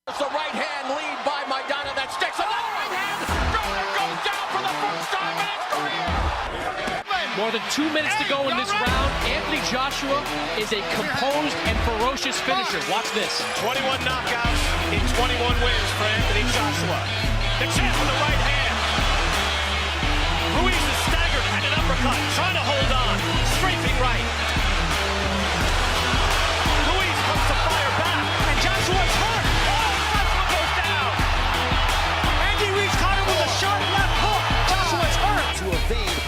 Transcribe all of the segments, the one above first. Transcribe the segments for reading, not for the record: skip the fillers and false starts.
It's a right hand lead by Maidana that sticks. Another right hand. Miller goes down for the first time in his career. More than 2 minutes to go in this round. Anthony Joshua is a composed and ferocious finisher. Watch this. 21 knockouts in 21 wins for Anthony Joshua. The chance with the right hand. Ruiz is staggered and an uppercut, trying to hold on. Strafing right. Ruiz comes to fire back, and Joshua's hurt. Joshua goes down. Andy Ruiz caught him with a sharp left hook. Joshua's hurt. To evade.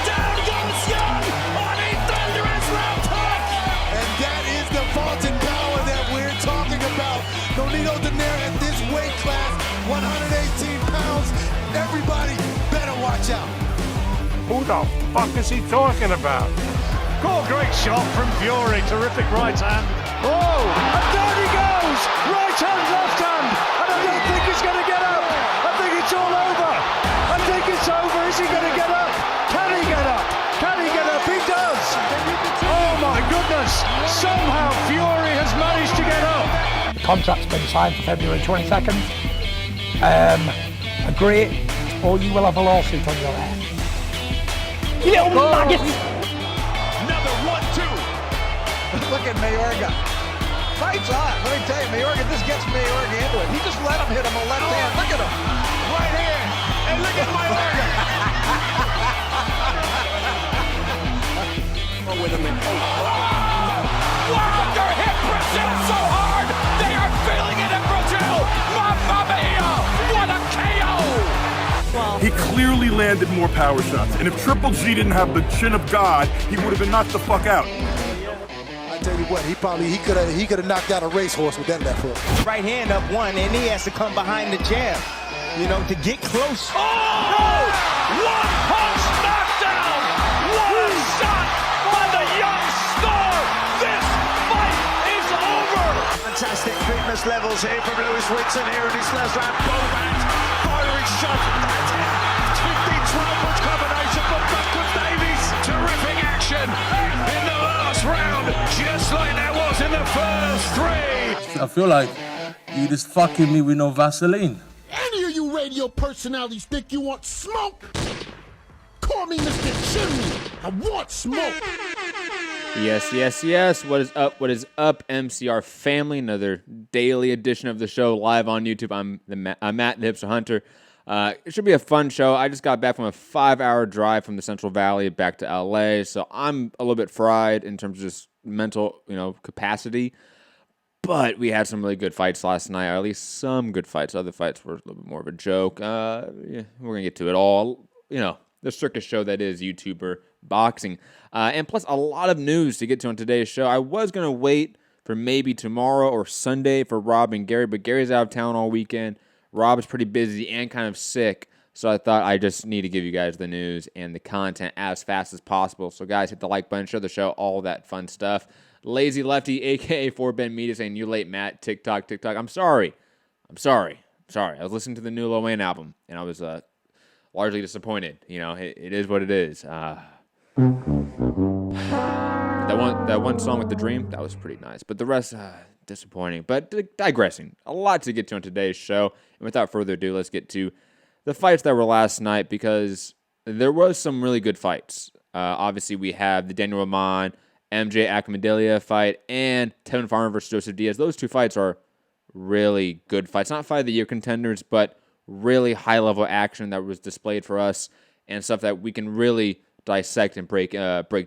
Down goes Young on a thunderous left hook. And that is the vaulted power that we're talking about. Nonito Donaire at this weight class, 118 pounds. Everybody better watch out. Who the fuck is he talking about? Oh, great shot from Fury. Terrific right hand. Oh, and down he goes! Right hand, left hand, and I don't think he's going to get up. I think it's all over. I think it's over. Is he going to get up? Can he get up? Can he get up? He does. Oh my goodness! Somehow Fury has managed to get up. The contract's been signed for February 22nd. Agree, or you will have a lawsuit on your head. You little maggot! Another 1-2. Look at Mayorga. Fights on. Let me tell you, Mayorga, this gets Mayorga into it. He just let him hit him a left hand. Look at him. Right hand. And look at Mayorga. With him in. Wow, their hip pressing is so hard. They are feeling it in Brazil. Mamma mia. What a KO. He clearly landed more power shots, and if Triple G didn't have the chin of God, he would have been knocked the fuck out. I tell you what, he could have knocked out a racehorse with that left hook. Right hand up one, and he has to come behind the jab, to get close. Oh! One punch knockdown. What a shot by the young star. This fight is over. Fantastic fitness levels here from Lewis Whitson here in his last round. Bowman firing shot. That's it. 15-12 punch combination from Duncan Davies. Terrific action in the last round, just like there was in the first three. I feel like you just fucking me with no Vaseline. Any of you radio personalities think you want smoke? Call me Mr. Chimney. I want smoke. Yes, yes, yes. What is up? What is up, MCR family? Another daily edition of the show live on YouTube. I'm Matt, the Hipster Hunter. It should be a fun show. I just got back from a 5-hour drive from the Central Valley back to LA, so I'm a little bit fried in terms of just mental, capacity. But we had some really good fights last night, or at least some good fights. Other fights were a little bit more of a joke. We're gonna get to it all. The circus show that is YouTuber boxing, and plus a lot of news to get to on today's show. I was gonna wait for maybe tomorrow or Sunday for Rob and Gary, but Gary's out of town all weekend. Rob is pretty busy and kind of sick, so I thought I just need to give you guys the news and the content as fast as possible. So guys, hit the like button, share the show, all that fun stuff. Lazy Lefty, a.k.a. 4Ben Media, saying, "You late, Matt. TikTok. I'm sorry. I was listening to the new Lil Wayne album, and I was largely disappointed. It is what it is. That one song with The Dream, that was pretty nice. But the rest, disappointing. But digressing. A lot to get to on today's show. And without further ado, let's get to the fights that were last night, because there was some really good fights. Obviously, we have the Daniel Rahman, MJ Akhmadiliev fight, and Tevin Farmer versus Joseph Diaz. Those two fights are really good fights. Not fight of the year contenders, but really high-level action that was displayed for us and stuff that we can really dissect and break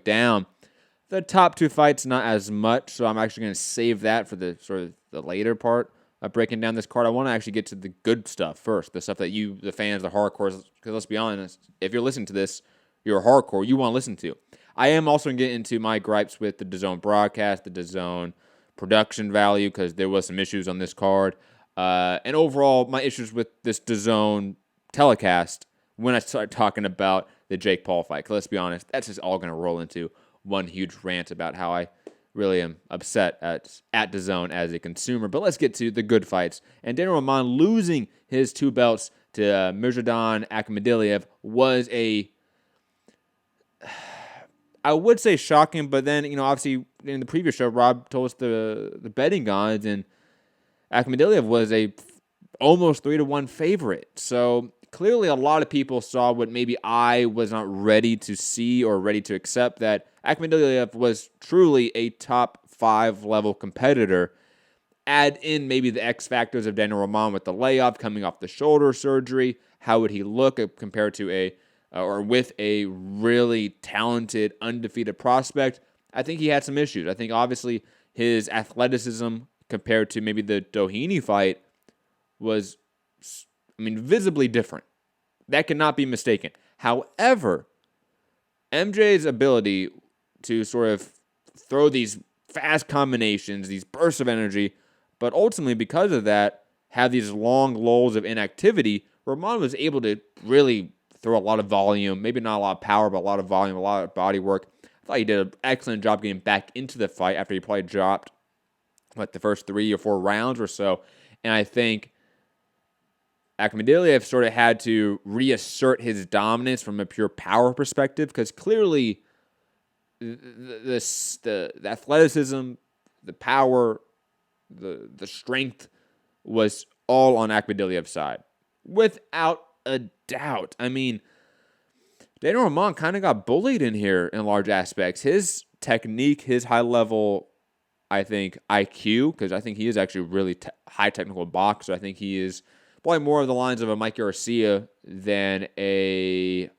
down. The top two fights, not as much, so I'm actually going to save that for the sort of the later part of breaking down this card. I want to actually get to the good stuff first, the stuff that you, the fans, the hardcores, because let's be honest, if you're listening to this, you're a hardcore, you want to listen to. I am also going to get into my gripes with the DAZN broadcast, the DAZN production value, because there was some issues on this card. And overall, my issues with this DAZN telecast when I start talking about the Jake Paul fight. Because let's be honest, that's just all going to roll into one huge rant about how I really am upset at DAZN as a consumer. But let's get to the good fights. And Daniel Rahman losing his two belts to Mirzadan Akhmadiliev was I would say shocking, but then, obviously in the previous show, Rob told us the betting odds, and Akhmadaliev was almost 3-1 favorite. So clearly a lot of people saw what maybe I was not ready to see or ready to accept, that Akhmadaliev was truly a top 5 level competitor. Add in maybe the X factors of Daniel Roman with the layoff, coming off the shoulder surgery. How would he look compared to with a really talented, undefeated prospect? I think he had some issues. I think obviously his athleticism compared to maybe the Doheny fight was, visibly different. That cannot be mistaken. However, MJ's ability to sort of throw these fast combinations, these bursts of energy, but ultimately because of that, have these long lulls of inactivity, Roman was able to really throw a lot of volume, maybe not a lot of power, but a lot of volume, a lot of body work. I thought he did an excellent job getting back into the fight after he probably dropped the first 3 or 4 rounds or so. And I think Akhmadaliev sort of had to reassert his dominance from a pure power perspective, because clearly the athleticism, the power, the strength was all on Akhmadaliev's side, without a doubt. Daniel Roman kind of got bullied in here in large aspects. His technique, his high level, I think, IQ, because I think he is actually a really high technical boxer. I think he is probably more of the lines of a Mike Garcia than trying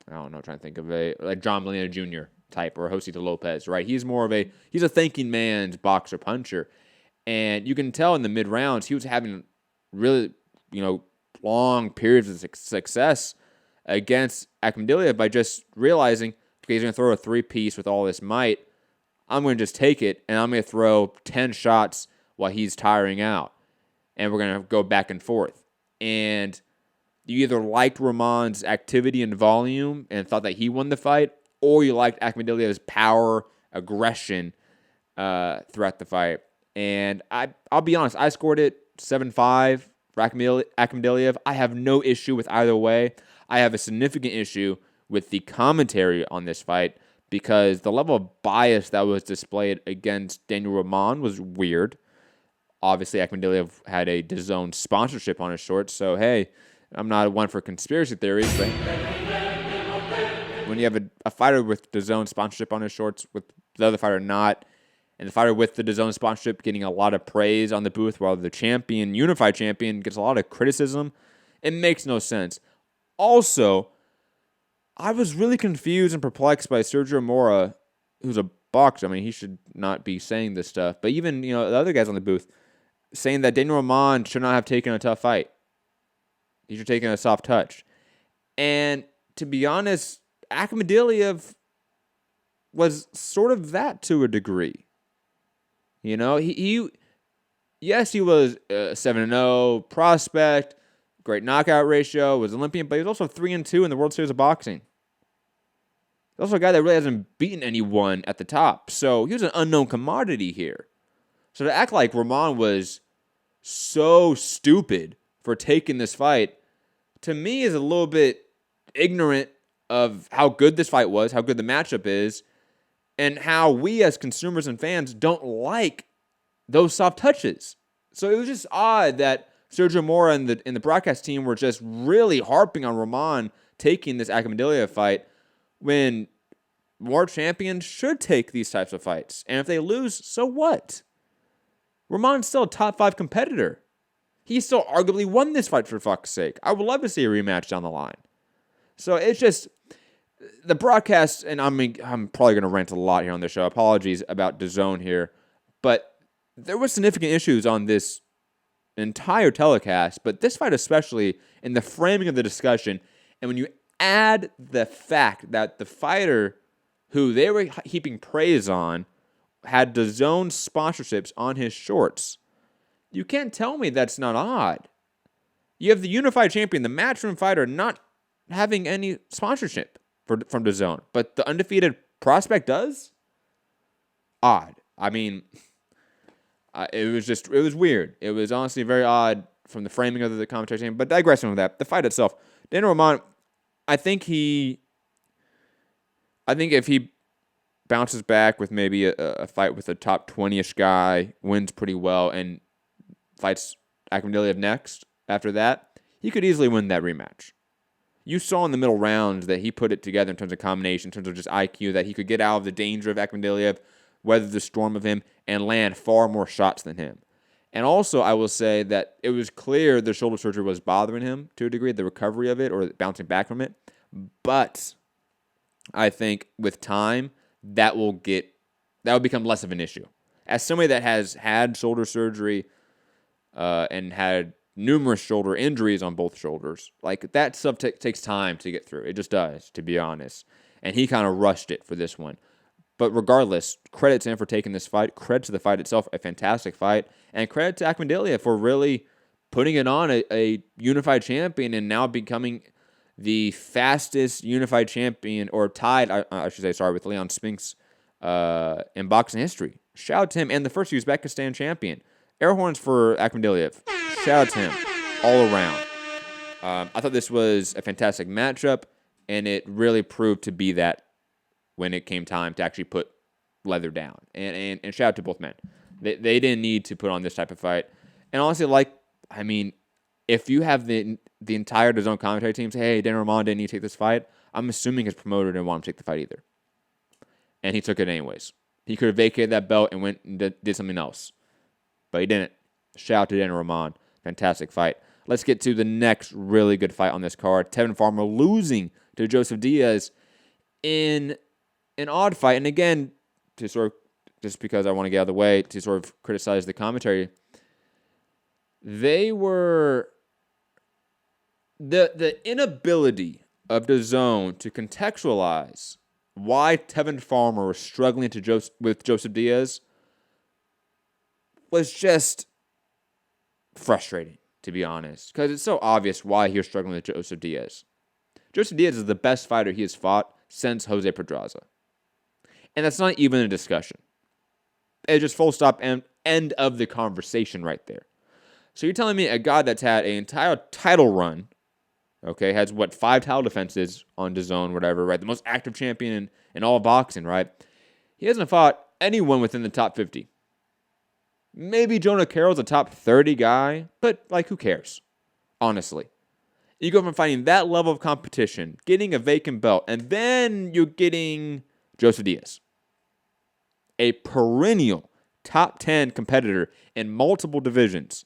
to think of like John Molina Jr. type or Josito Lopez, right? He's a thinking man's boxer puncher. And you can tell in the mid rounds, he was having really, long periods of success against Akhmadaliev by just realizing, okay, he's going to throw a 3-piece with all this might. I'm going to just take it, and I'm going to throw 10 shots while he's tiring out. And we're going to go back and forth. And you either liked Roman's activity and volume and thought that he won the fight, or you liked Akhmadaliev's power, aggression throughout the fight. And I'll be honest, I scored it 7-5 for Akhmadaliev. I have no issue with either way. I have a significant issue with the commentary on this fight, because the level of bias that was displayed against Daniel Roman was weird. Obviously, Akhmadaliev had a DAZN sponsorship on his shorts, so hey, I'm not one for conspiracy theories, but when you have a fighter with DAZN sponsorship on his shorts, with the other fighter not, and the fighter with the DAZN sponsorship getting a lot of praise on the booth, while the champion, unified champion, gets a lot of criticism, it makes no sense. Also, I was really confused and perplexed by Sergio Mora, who's a boxer. He should not be saying this stuff. But even, the other guys on the booth saying that Daniel Roman should not have taken a tough fight. He should have taken a soft touch. And to be honest, Akhmadaliev was sort of that to a degree. He was a 7-0 prospect, great knockout ratio, was Olympian, but he was also 3-2 in the World Series of Boxing. He's also a guy that really hasn't beaten anyone at the top. So he was an unknown commodity here. So to act like Roman was so stupid for taking this fight, to me is a little bit ignorant of how good this fight was, how good the matchup is, and how we as consumers and fans don't like those soft touches. So it was just odd that Sergio Mora and the broadcast team were just really harping on Roman taking this Akhmadaliev fight, when more champions should take these types of fights. And if they lose, so what? Roman's still a top 5 competitor. He still arguably won this fight, for fuck's sake. I would love to see a rematch down the line. So it's just the broadcast, and I'm probably going to rant a lot here on this show. Apologies about DAZN here. But there were significant issues on this entire telecast, but this fight especially, in the framing of the discussion. And when you add the fact that the fighter who they were heaping praise on had DAZN sponsorships on his shorts, you can't tell me that's not odd. You have the unified champion, the matchroom fighter, not having any sponsorship from DAZN, but the undefeated prospect does? Odd. It was weird. It was honestly very odd from the framing of the commentary team. But digressing from that, the fight itself, Daniel Roman, I think if he bounces back with maybe a fight with a top 20-ish guy, wins pretty well, and fights Akhmadaliev next after that, he could easily win that rematch. You saw in the middle rounds that he put it together in terms of combination, in terms of just IQ, that he could get out of the danger of Akhmadaliev, weather the storm of him, and land far more shots than him. And also, I will say that it was clear the shoulder surgery was bothering him to a degree, the recovery of it or bouncing back from it. But I think with time, that will become less of an issue. As somebody that has had shoulder surgery and had numerous shoulder injuries on both shoulders, like that stuff takes time to get through. It just does, to be honest. And he kind of rushed it for this one. But regardless, credit to him for taking this fight. Credit to the fight itself, a fantastic fight. And credit to Akhmadaliev for really putting it on a unified champion and now becoming the fastest unified champion, or tied, I should say, with Leon Spinks in boxing history. Shout out to him. And the first Uzbekistan champion. Air horns for Akhmadaliev. Shout out to him all around. I thought this was a fantastic matchup, and it really proved to be that when it came time to actually put leather down. And shout out to both men. They didn't need to put on this type of fight. And honestly, if you have the entire DAZN commentary team say, hey, Daniel Roman didn't need to take this fight, I'm assuming his promoter didn't want him to take the fight either. And he took it anyways. He could have vacated that belt and went and did something else. But he didn't. Shout out to Daniel Roman. Fantastic fight. Let's get to the next really good fight on this card. Tevin Farmer losing to Joseph Diaz in an odd fight. And again, to sort of, just because I want to get out of the way, to sort of criticize the commentary, they were the inability of DAZN to contextualize why Tevin Farmer was struggling with Joseph Diaz was just frustrating, to be honest, because it's so obvious why he was struggling with Joseph Diaz. Joseph Diaz is the best fighter he has fought since Jose Pedraza. And that's not even a discussion. It's just full stop and end of the conversation right there. So you're telling me a guy that's had an entire title run, okay, has 5 title defenses on DAZN, whatever, right? The most active champion in all of boxing, right? He hasn't fought anyone within the top 50. Maybe Jonah Carroll's a top 30 guy, but who cares? Honestly. You go from fighting that level of competition, getting a vacant belt, and then you're getting Joseph Diaz, a perennial top 10 competitor in multiple divisions.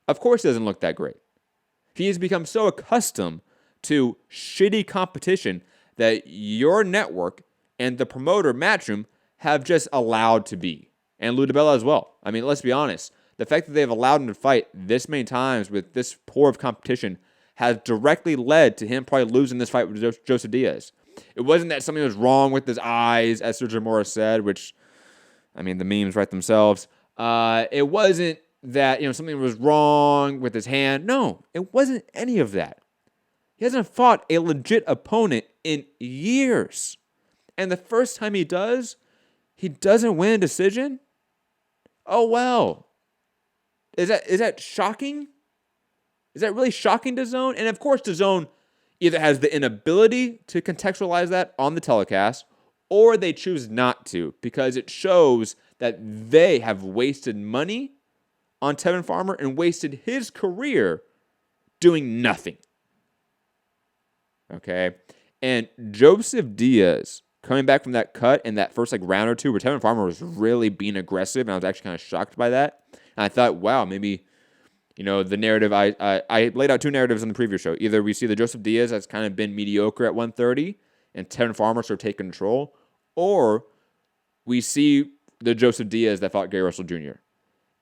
Of course, it doesn't look that great. He has become so accustomed to shitty competition that your network and the promoter, Matchroom, have just allowed to be. And Lou DiBella as well. I mean, let's be honest. The fact that they've allowed him to fight this many times with this poor of competition has directly led to him probably losing this fight with Joseph Diaz. It wasn't that something was wrong with his eyes, as Sergio Mora said, which, I mean, the memes write themselves. It wasn't that, something was wrong with his hand. No, it wasn't any of that. He hasn't fought a legit opponent in years. And the first time he does, he doesn't win a decision? Oh, well. Is that shocking? Is that really shocking to DAZN? And of course, DAZN either has the inability to contextualize that on the telecast, or they choose not to, because it shows that they have wasted money on Tevin Farmer and wasted his career doing nothing. Okay? And Joseph Diaz, coming back from that cut in that first round or two where Tevin Farmer was really being aggressive, and I was actually kind of shocked by that. And I thought, wow, maybe, the narrative, I laid out 2 narratives in the previous show. Either we see the Joseph Diaz that's kind of been mediocre at 130 and Tevin Farmer sort of take control, or we see the Joseph Diaz that fought Gary Russell Jr.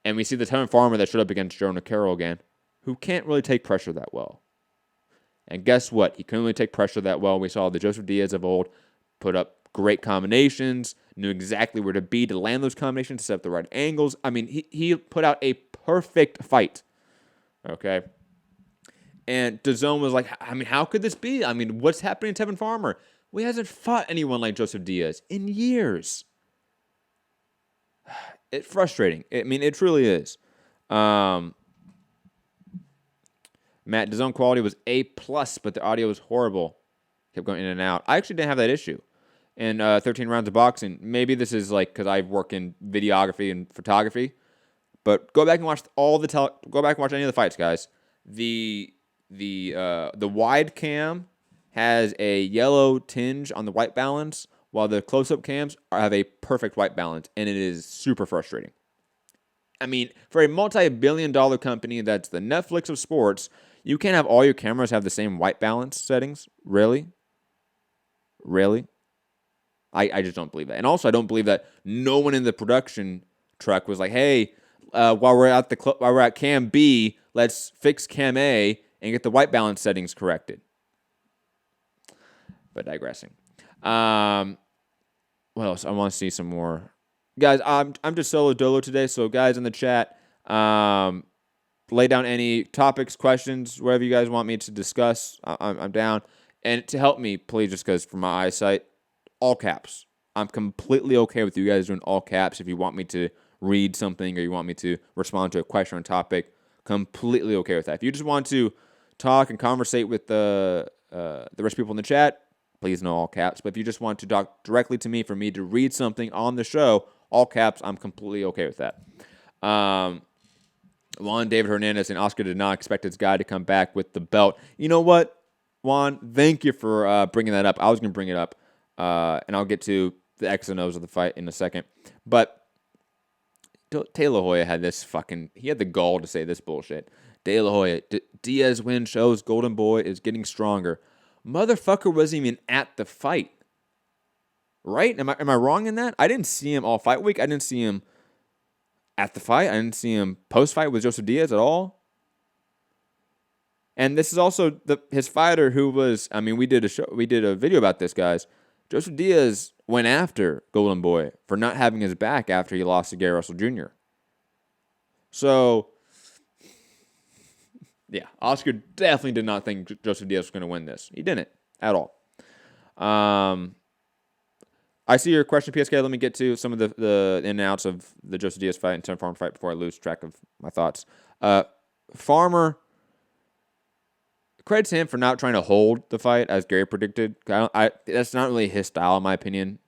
And we see the Tevin Farmer that showed up against Jonah Carroll again, who can't really take pressure that well. And guess what? He couldn't really take pressure that well. We saw the Joseph Diaz of old put up great combinations, knew exactly where to be to land those combinations, to set up the right angles. I mean, he put out a perfect fight. Okay? And DAZN was like, I mean, how could this be? I mean, what's happening to Tevin Farmer? Well, he hasn't fought anyone like Joseph Diaz in years. It's frustrating. I mean, it truly is. Matt, DAZN quality was A+, but the audio was horrible. Kept going in and out. I actually didn't have that issue. in 13 rounds of boxing. Maybe this is like because I work in videography and photography, but go back and watch go back and watch any of the fights, guys. The wide cam has a yellow tinge on the white balance, while the close-up cams have a perfect white balance, and it is super frustrating. I mean, for a multi-billion-dollar company that's the Netflix of sports, you can't have all your cameras have the same white balance settings? Really? Really? I just don't believe that. And also, I don't believe that no one in the production truck was like, hey, while we're at cam B, let's fix cam A and get the white balance settings corrected. But digressing. What else? I want to see some more. Guys, I'm just solo dolo today, so guys in the chat, lay down any topics, questions, whatever you guys want me to discuss. I'm down. And to help me, please, just because for my eyesight, all caps. I'm completely okay with you guys doing all caps if you want me to read something or you want me to respond to a question or topic. Completely okay with that. If you just want to talk and conversate with the rest of people in the chat, please no all caps. But if you just want to talk directly to me for me to read something on the show, all caps, I'm completely okay with that. Juan David Hernandez and Oscar did not expect his guy to come back with the belt. You know what, Juan? Thank you for bringing that up. I was going to bring it up, and I'll get to the X and O's of the fight in a second. But De La Hoya had he had the gall to say this bullshit. De La Hoya, Diaz win shows Golden Boy is getting stronger. Motherfucker wasn't even at the fight. Right? Am I wrong in that? I didn't see him all fight week. I didn't see him at the fight. I didn't see him post-fight with Joseph Diaz at all. And this is also his fighter who was, we did a video about this, guys. Joseph Diaz went after Golden Boy for not having his back after he lost to Gary Russell Jr. So, yeah, Oscar definitely did not think Joseph Diaz was going to win this. He didn't at all. I see your question, PSK. Let me get to some of the in and outs of the Joseph Diaz fight and Tim Farmer fight before I lose track of my thoughts. Farmer, credit to him for not trying to hold the fight as Gary predicted. That's not really his style, in my opinion.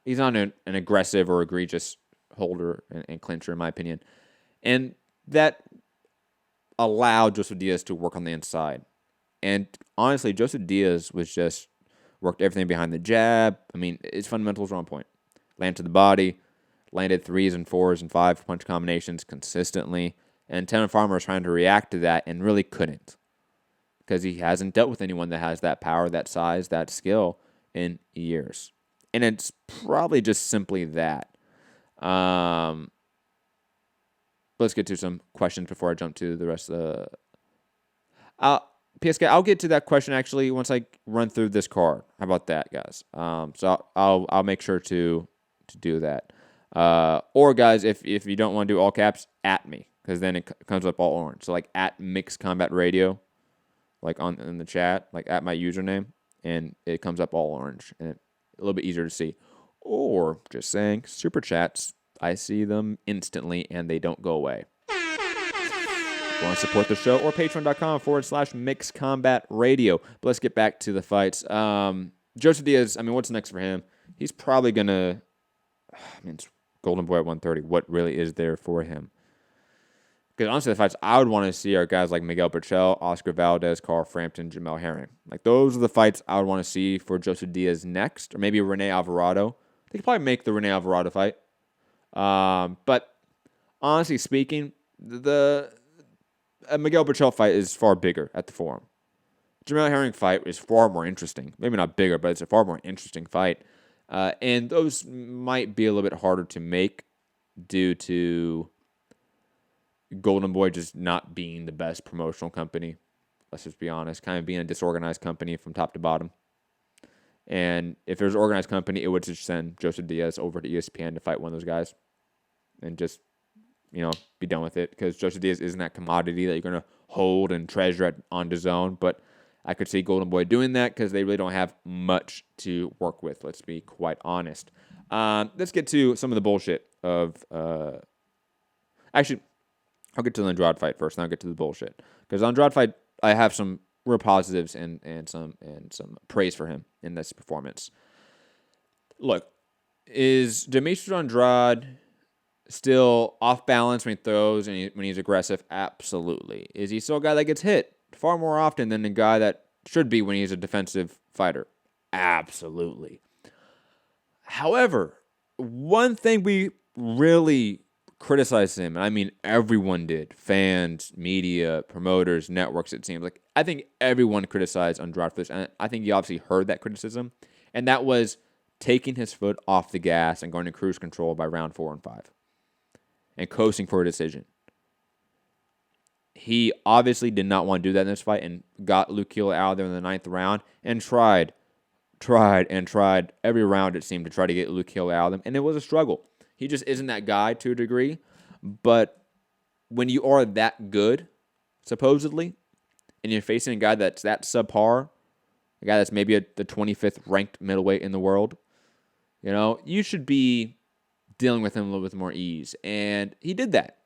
He's not an aggressive or egregious holder and clincher, in my opinion. And that allowed Joseph Diaz to work on the inside. And honestly, Joseph Diaz worked everything behind the jab. His fundamentals were on point. Land to the body, landed 3s and 4s and 5 punch combinations consistently. And Tevin Farmer was trying to react to that and really couldn't. Because he hasn't dealt with anyone that has that power, that size, that skill in years. And it's probably just simply that. Let's get to some questions before I jump to the rest of the... PSK, I'll get to that question actually once I run through this card. How about that, guys? So I'll make sure to do that. Or guys, if you don't want to do all caps, at me, because then it comes up all orange. So like at Mixed Combat Radio, like in the chat, like at my username, and it comes up all orange and a little bit easier to see. Or just saying, super chats, I see them instantly and they don't go away. If you want to support the show, or patreon.com/Mixed Combat Radio. But let's get back to the fights. Joseph Diaz, what's next for him? He's probably going to... it's Golden Boy at 130. What really is there for him? Because honestly, the fights I would want to see are guys like Miguel Berchel, Oscar Valdez, Carl Frampton, Jamel Herring. Like, those are the fights I would want to see for Joseph Diaz next. Or maybe Rene Alvarado. They could probably make the Rene Alvarado fight. But honestly speaking, the... Miguel Berchel fight is far bigger at the Forum. Jamel Herring fight is far more interesting. Maybe not bigger, but it's a far more interesting fight. And those might be a little bit harder to make due to Golden Boy just not being the best promotional company. Let's just be honest. Kind of being a disorganized company from top to bottom. And if there's an organized company, it would just send Joseph Diaz over to ESPN to fight one of those guys. And just... be done with it, because Joseph Diaz isn't that commodity that you're going to hold and treasure on DAZN, but I could see Golden Boy doing that because they really don't have much to work with, let's be quite honest. Let's get to some of the bullshit of... Actually, I'll get to the Andrade fight first, and I'll get to the bullshit. Because Andrade fight, I have some were positives and some praise for him in this performance. Look, is Demetrius Andrade still off balance when he throws and when he's aggressive? Absolutely. Is he still a guy that gets hit far more often than a guy that should be when he's a defensive fighter? Absolutely. However, one thing we really criticized him, and I mean everyone did, fans, media, promoters, networks, it seems like. I think everyone criticized Andrade for this, and I think you obviously heard that criticism, and that was taking his foot off the gas and going to cruise control by round 4 and 5 and coasting for a decision. He obviously did not want to do that in this fight and got Luke Keeler out of there in the 9th round and tried every round, it seemed, to try to get Luke Keeler out of him, and it was a struggle. He just isn't that guy to a degree, but when you are that good, supposedly, and you're facing a guy that's that subpar, a guy that's maybe the 25th ranked middleweight in the world, you should be dealing with him a little bit more ease, and he did that,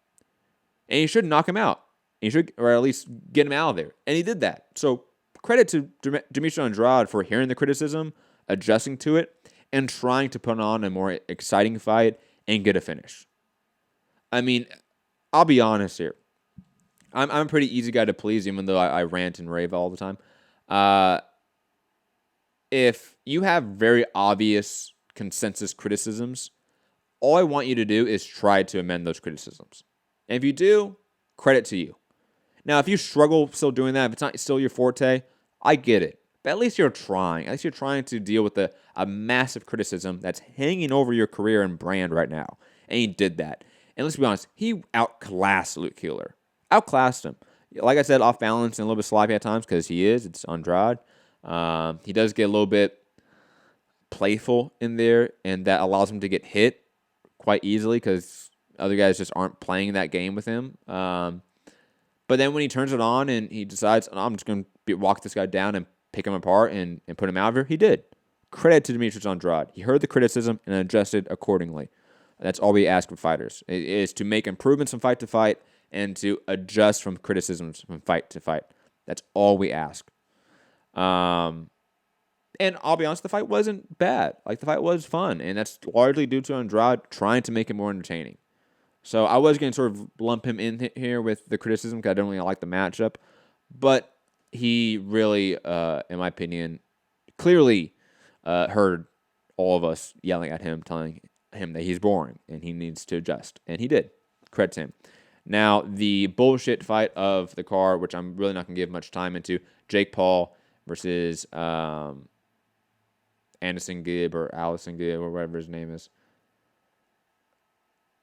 and you should knock him out. He should, or at least get him out of there. And he did that. So credit to Demetrius Andrade for hearing the criticism, adjusting to it, and trying to put on a more exciting fight and get a finish. I mean, I'll be honest here. I'm a pretty easy guy to please, even though I rant and rave all the time. If you have very obvious consensus criticisms, all I want you to do is try to amend those criticisms. And if you do, credit to you. Now, if you struggle still doing that, if it's not still your forte, I get it. But at least you're trying. At least you're trying to deal with a massive criticism that's hanging over your career and brand right now. And he did that. And let's be honest, he outclassed Luke Keeler. Outclassed him. Like I said, off balance and a little bit sloppy at times because he is. It's Andrade. He does get a little bit playful in there, and that allows him to get hit quite easily because other guys just aren't playing that game with him. But then when he turns it on and he decides, I'm just going to walk this guy down and pick him apart and put him out of here, he did. Credit to Demetrius Andrade. He heard the criticism and adjusted accordingly. That's all we ask of fighters, is to make improvements from fight to fight and to adjust from criticisms from fight to fight. That's all we ask. And I'll be honest, the fight wasn't bad. Like, the fight was fun, and that's largely due to Andrade trying to make it more entertaining. So I was going to sort of lump him in here with the criticism because I don't really like the matchup. But he really, in my opinion, clearly heard all of us yelling at him, telling him that he's boring and he needs to adjust. And he did. Credit to him. Now, the bullshit fight of the card, which I'm really not going to give much time into, Jake Paul versus Anderson Gibb or Allison Gibb or whatever his name is.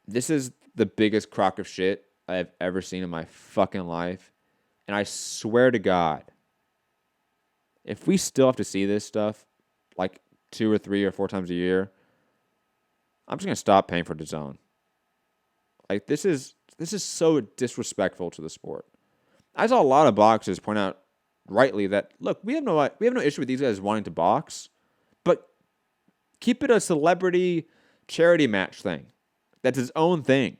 This is the biggest crock of shit I've ever seen in my fucking life. And I swear to God, if we still have to see this stuff like 2 or 3 or 4 times a year, I'm just going to stop paying for DAZN. Like, this is so disrespectful to the sport. I saw a lot of boxers point out rightly that, look, we have no issue with these guys wanting to box, but keep it a celebrity charity match thing. That's his own thing.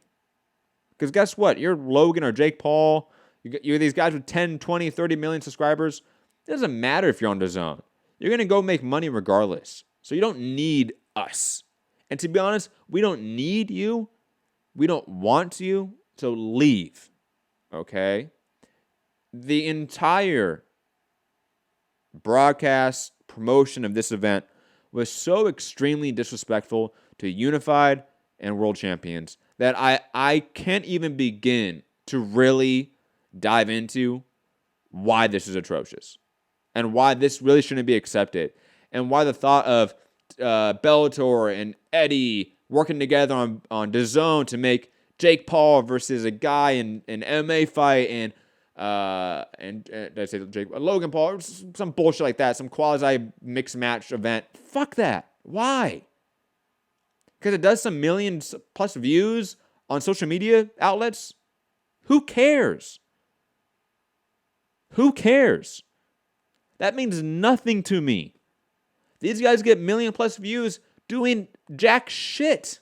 Because guess what? You're Logan or Jake Paul. You're these guys with 10, 20, 30 million subscribers. It doesn't matter if you're on DAZN. You're going to go make money regardless. So you don't need us. And to be honest, we don't need you. We don't want you. So leave. Okay? The entire broadcast promotion of this event was so extremely disrespectful to Unified and world champions that I can't even begin to really dive into why this is atrocious and why this really shouldn't be accepted and why the thought of Bellator and Eddie working together on DAZN to make Jake Paul versus a guy in an MMA fight and did I say Logan Paul, some bullshit like that, some quasi mixed match event. Fuck that. Why? Because it does some millions plus views on social media outlets? Who cares? Who cares? That means nothing to me. These guys get million plus views doing jack shit.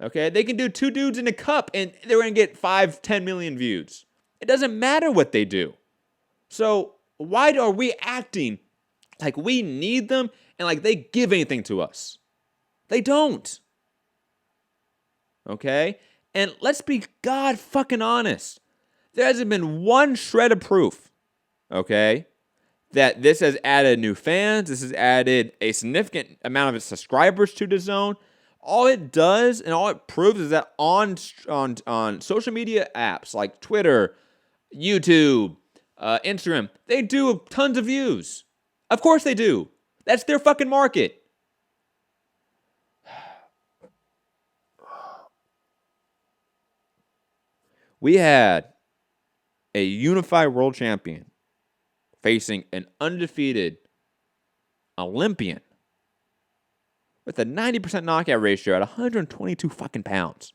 Okay? They can do 2 dudes in a cup and they're going to get 5, 10 million views. It doesn't matter what they do. So why are we acting like we need them and like they give anything to us? They don't. Okay? And let's be God fucking honest. There hasn't been one shred of proof, okay, that this has added new fans. This has added a significant amount of its subscribers to the zone. All it does and all it proves is that on social media apps like Twitter, YouTube, Instagram, they do tons of views. Of course they do. That's their fucking market. We had a unified world champion facing an undefeated Olympian with a 90% knockout ratio at 122 fucking pounds.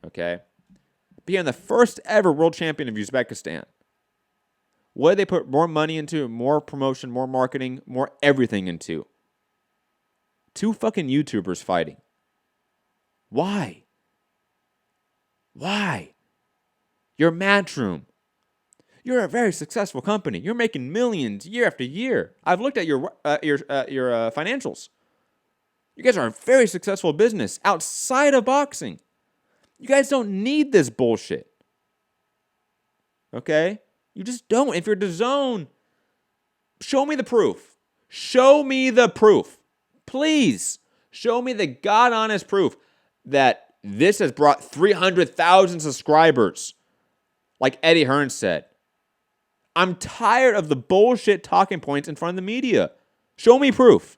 Okay? Being the first ever world champion of Uzbekistan. What did they put more money into? More promotion, more marketing, more everything into? 2 fucking YouTubers fighting. Why? Why? You're Matchroom. You're a very successful company. You're making millions year after year. I've looked at your financials. You guys are a very successful business outside of boxing. You guys don't need this bullshit. Okay? You just don't. If you're DAZN, show me the proof. Show me the proof. Please. Show me the God-honest proof that this has brought 300,000 subscribers. Like Eddie Hearns said. I'm tired of the bullshit talking points in front of the media. Show me proof.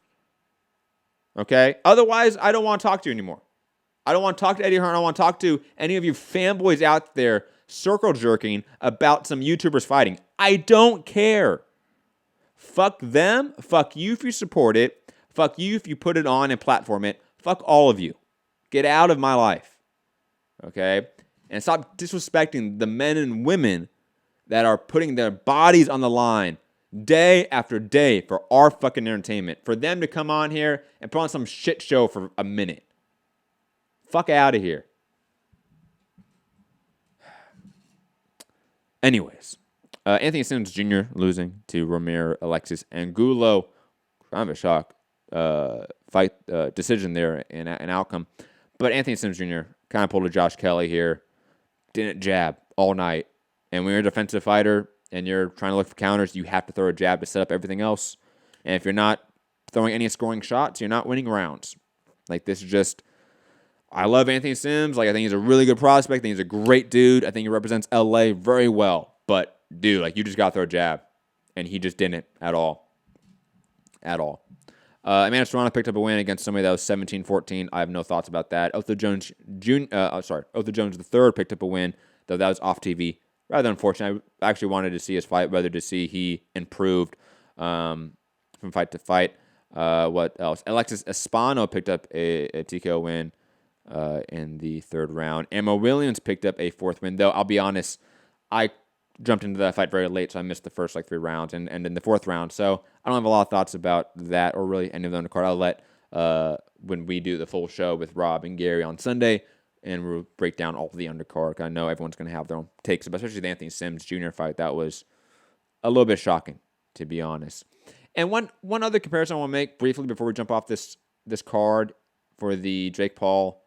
Okay? Otherwise, I don't want to talk to you anymore. I don't want to talk to Eddie Hearns. I don't want to talk to any of you fanboys out there circle jerking about some YouTubers fighting. I don't care. Fuck them. Fuck you if you support it. Fuck you if you put it on and platform it. Fuck all of you. Get out of my life. Okay? And stop disrespecting the men and women that are putting their bodies on the line day after day for our fucking entertainment. For them to come on here and put on some shit show for a minute. Fuck out of here. Anyways, Anthony Sims Jr. losing to Romero Alexis Angulo. Kind of a shock fight decision there and an outcome. But Anthony Sims Jr. kind of pulled a Josh Kelly here. Didn't jab all night. And when you're a defensive fighter and you're trying to look for counters, you have to throw a jab to set up everything else. And if you're not throwing any scoring shots, you're not winning rounds. Like, this is just... I love Anthony Sims. Like, I think he's a really good prospect. I think he's a great dude. I think he represents LA very well. But, dude, like, you just got to throw a jab. And he just didn't at all. At all. Amanda Serrano picked up a win against somebody that was 17-14. I have no thoughts about that. Otho Jones III picked up a win, though that was off TV. Rather unfortunate. I actually wanted to see his fight, rather to see he improved from fight to fight. What else? Alexis Espano picked up a TKO win in the 3rd round. Emma Williams picked up a 4th win, though I'll be honest, I jumped into that fight very late, so I missed the first 3 rounds and in the 4th round. So I don't have a lot of thoughts about that or really any of them on the card. I'll let when we do the full show with Rob and Gary on Sunday, and we'll break down all of the undercard. I know everyone's going to have their own takes, but especially the Anthony Sims Jr. fight. That was a little bit shocking, to be honest. And one other comparison I want to make briefly before we jump off this card for the Jake Paul,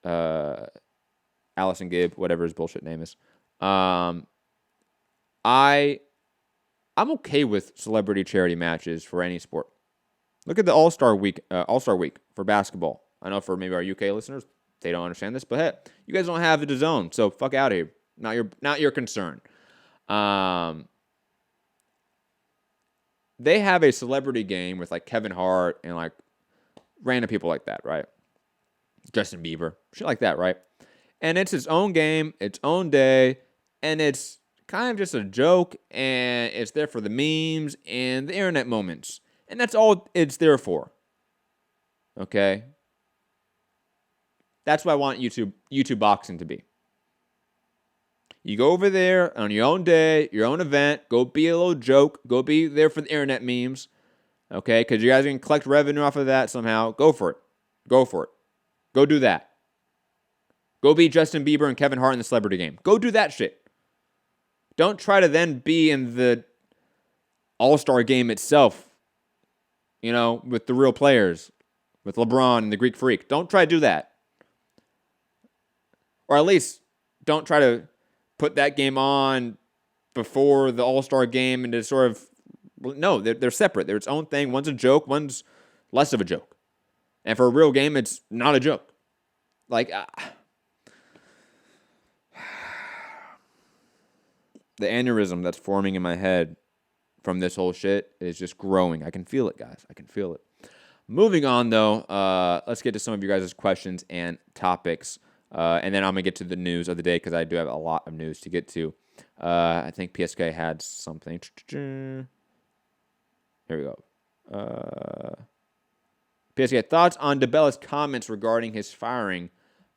Allison Gibb, whatever his bullshit name is. I'm okay with celebrity charity matches for any sport. Look at the All-Star Week for basketball. I know for maybe our UK listeners, they don't understand this, but hey, you guys don't have the DAZN, so fuck out of here. Not your concern. They have a celebrity game with like Kevin Hart and like random people like that, right? Justin Bieber, shit like that, right? And it's its own game, its own day, and it's kind of just a joke, and it's there for the memes and the internet moments. And that's all it's there for. Okay? That's what I want YouTube boxing to be. You go over there on your own day, your own event, go be a little joke, go be there for the internet memes, okay? Because you guys can collect revenue off of that somehow. Go for it. Go for it. Go do that. Go be Justin Bieber and Kevin Hart in the celebrity game. Go do that shit. Don't try to then be in the All-Star game itself, with the real players, with LeBron and the Greek Freak. Don't try to do that. Or at least don't try to put that game on before the All-Star game and to sort of, no, they're separate. They're its own thing. One's a joke, one's less of a joke. And for a real game, it's not a joke. Like, the aneurysm that's forming in my head from this whole shit is just growing. I can feel it, guys. I can feel it. Moving on, though, let's get to some of you guys' questions and topics. And then I'm going to get to the news of the day because I do have a lot of news to get to. I think PSK had something. Here we go. PSK, thoughts on DeBella's comments regarding his firing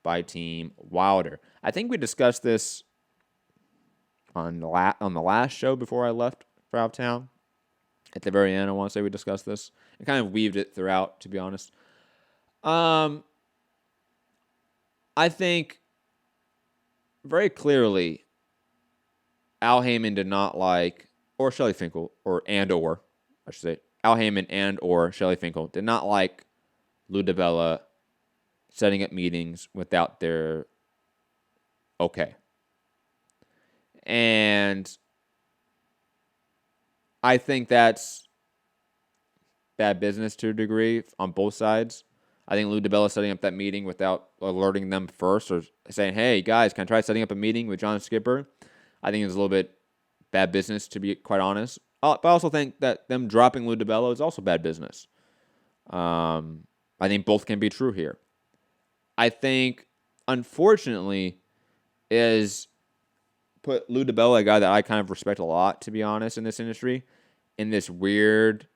by Team Wilder. I think we discussed this on the last show before I left for out of town. At the very end, I want to say we discussed this. I kind of weaved it throughout, to be honest. I think very clearly Al Heyman did not like, or Shelly Finkel, I should say, Al Heyman and or Shelly Finkel did not like Lou DiBella setting up meetings without their okay. And I think that's bad business to a degree on both sides. I think Lou DiBella setting up that meeting without alerting them first or saying, hey, guys, can I try setting up a meeting with John Skipper? I think it's a little bit bad business, to be quite honest. But I also think that them dropping Lou DiBella is also bad business. I think both can be true here. I think, unfortunately, is put Lou DiBella, a guy that I kind of respect a lot, to be honest, in this industry, in this weird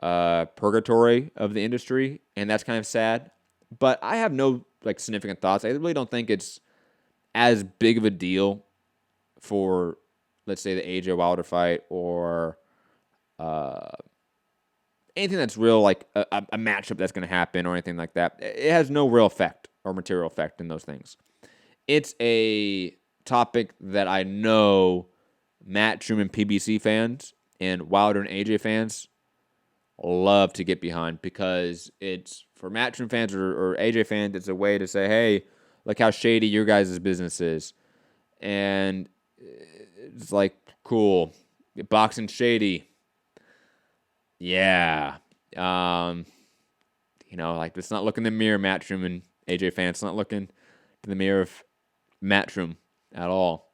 purgatory of the industry, and that's kind of sad. But I have no significant thoughts. I really don't think it's as big of a deal for, let's say, the AJ Wilder fight or anything that's real, like a matchup that's going to happen or anything like that. It has no real effect or material effect in those things. It's a topic that I know Matchroom and PBC fans and Wilder and AJ fans love to get behind, because it's, for Matchroom fans or AJ fans, it's a way to say, hey, look how shady your guys' business is. And it's like, cool, boxing shady. Yeah. Let's not look in the mirror, Matchroom and AJ fans. Let's not look in the mirror of Matchroom at all.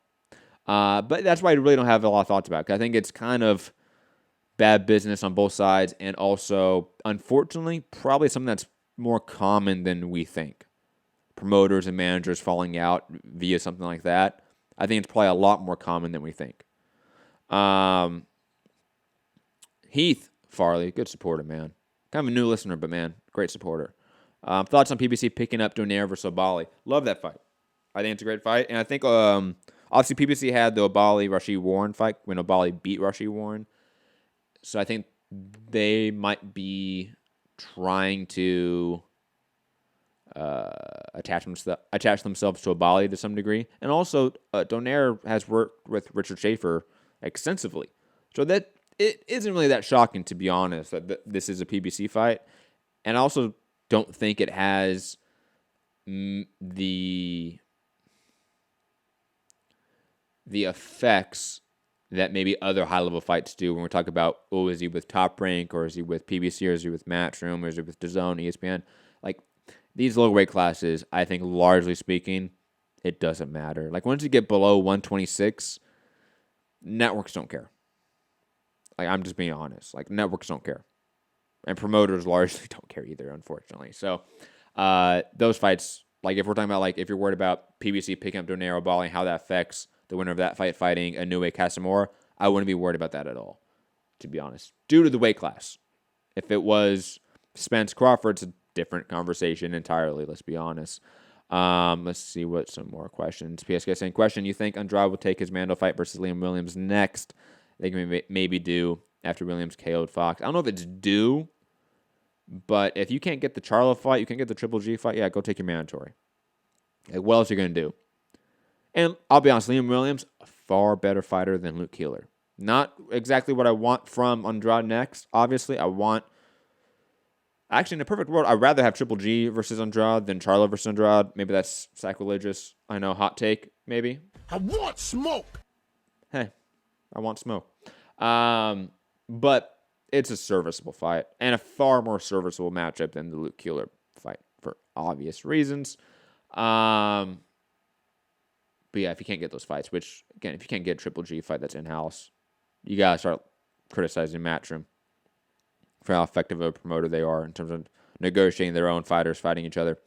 But that's why I really don't have a lot of thoughts about it, 'cause I think it's kind of bad business on both sides, and also, unfortunately, probably something that's more common than we think. Promoters and managers falling out via something like that. I think it's probably a lot more common than we think. Heath Farley, good supporter, man. Kind of a new listener, but man, great supporter. Thoughts on PBC picking up Donaire versus Obali? Love that fight. I think it's a great fight, and I think obviously PBC had the Obali-Rashid Warren fight when Obali beat Rashid Warren. So I think they might be trying to attach themselves to Obali to some degree. And also, Donaire has worked with Richard Schaefer extensively. So that it isn't really that shocking, to be honest, that this is a PBC fight. And I also don't think it has the effects that maybe other high-level fights do when we talk about, is he with Top Rank, or is he with PBC, or is he with Matchroom, or is he with DAZN, ESPN? Like, these low weight classes, I think, largely speaking, it doesn't matter. Like, once you get below 126, networks don't care. Like, I'm just being honest. Like, networks don't care. And promoters largely don't care either, unfortunately. So, those fights, like, if we're talking about, like, if you're worried about PBC picking up Donaire Obali and how that affects the winner of that fight fighting Inoue Casamora, I wouldn't be worried about that at all, to be honest, due to the weight class. If it was Spence Crawford, it's a different conversation entirely, let's be honest. Let's see what some more questions. PSK saying, question, you think Andrade will take his Mando fight versus Liam Williams next? They can maybe do after Williams KO'd Fox. I don't know if it's due, but if you can't get the Charlo fight, you can't get the Triple G fight, yeah, go take your mandatory. Like, what else are you going to do? And I'll be honest, Liam Williams, a far better fighter than Luke Keeler. Not exactly what I want from Andrade next. Obviously, actually, in a perfect world, I'd rather have Triple G versus Andrade than Charlo versus Andrade. Maybe that's sacrilegious. I know, hot take, maybe. I want smoke. Hey, I want smoke. But it's a serviceable fight and a far more serviceable matchup than the Luke Keeler fight for obvious reasons. But yeah, if you can't get those fights, which, again, if you can't get a Triple G fight that's in-house, you got to start criticizing Matchroom for how effective of a promoter they are in terms of negotiating their own fighters, fighting each other.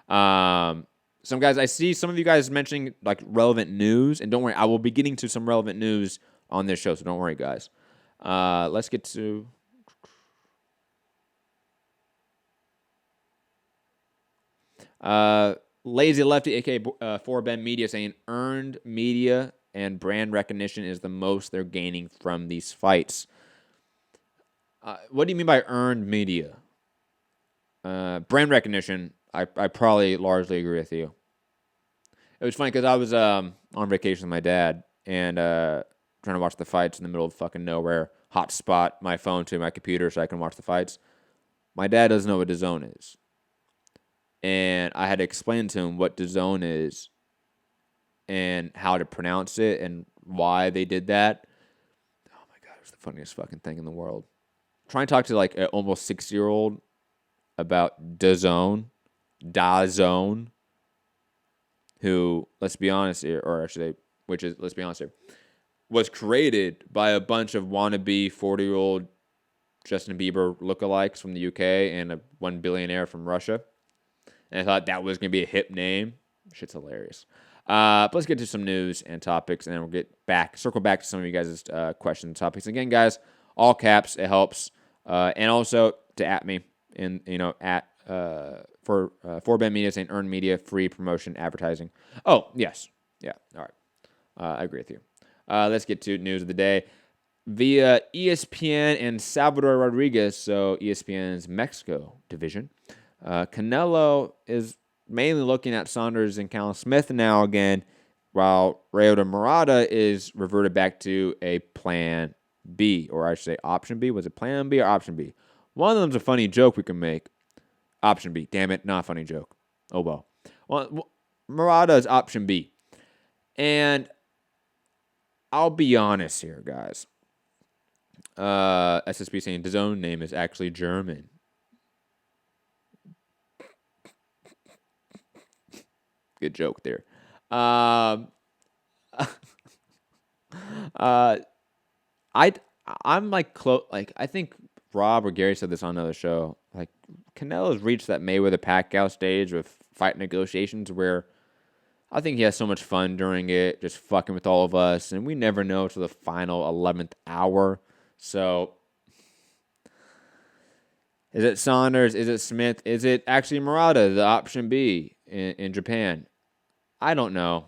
Some guys, I see some of you guys mentioning like relevant news, and don't worry, I will be getting to some relevant news on this show, so don't worry, guys. Let's get to... Lazy Lefty, a.k.a. For Ben Media, saying earned media and brand recognition is the most they're gaining from these fights. What do you mean by earned media? Brand recognition, I probably largely agree with you. It was funny because I was on vacation with my dad and trying to watch the fights in the middle of fucking nowhere, hotspot my phone to my computer so I can watch the fights. My dad doesn't know what DAZN is. And I had to explain to him what DAZN is and how to pronounce it and why they did that. Oh my God, it was the funniest fucking thing in the world. Trying to talk to like an almost 6-year-old about DAZN, who, let's be honest here, was created by a bunch of wannabe 40-year-old Justin Bieber lookalikes from the UK and a one billionaire from Russia. And I thought that was going to be a hip name. Shit's hilarious. But let's get to some news and topics, and then we'll circle back to some of you guys' questions and topics. Again, guys, all caps, it helps. And also to at me for Ben Media saying earned media, free promotion, advertising. Oh, yes. Yeah. All right. I agree with you. Let's get to news of the day. Via ESPN and Salvador Rodriguez, so ESPN's Mexico division, Canelo is mainly looking at Saunders and Callum Smith now again, while Ryota Murata is reverted back to a plan B, or I should say option B. Was it plan B or option B? One of them's a funny joke we can make. Option B. Damn it, not a funny joke. Oh well. Well, Murata is option B. And I'll be honest here, guys. SSB saying his own name is actually German. Good joke there. I'm like close. Like I think Rob or Gary said this on another show. Like Canelo's reached that Mayweather-Pacquiao stage with fight negotiations where I think he has so much fun during it, just fucking with all of us, and we never know till the final 11th hour. So, is it Saunders? Is it Smith? Is it actually Murata, the option B in Japan? I don't know.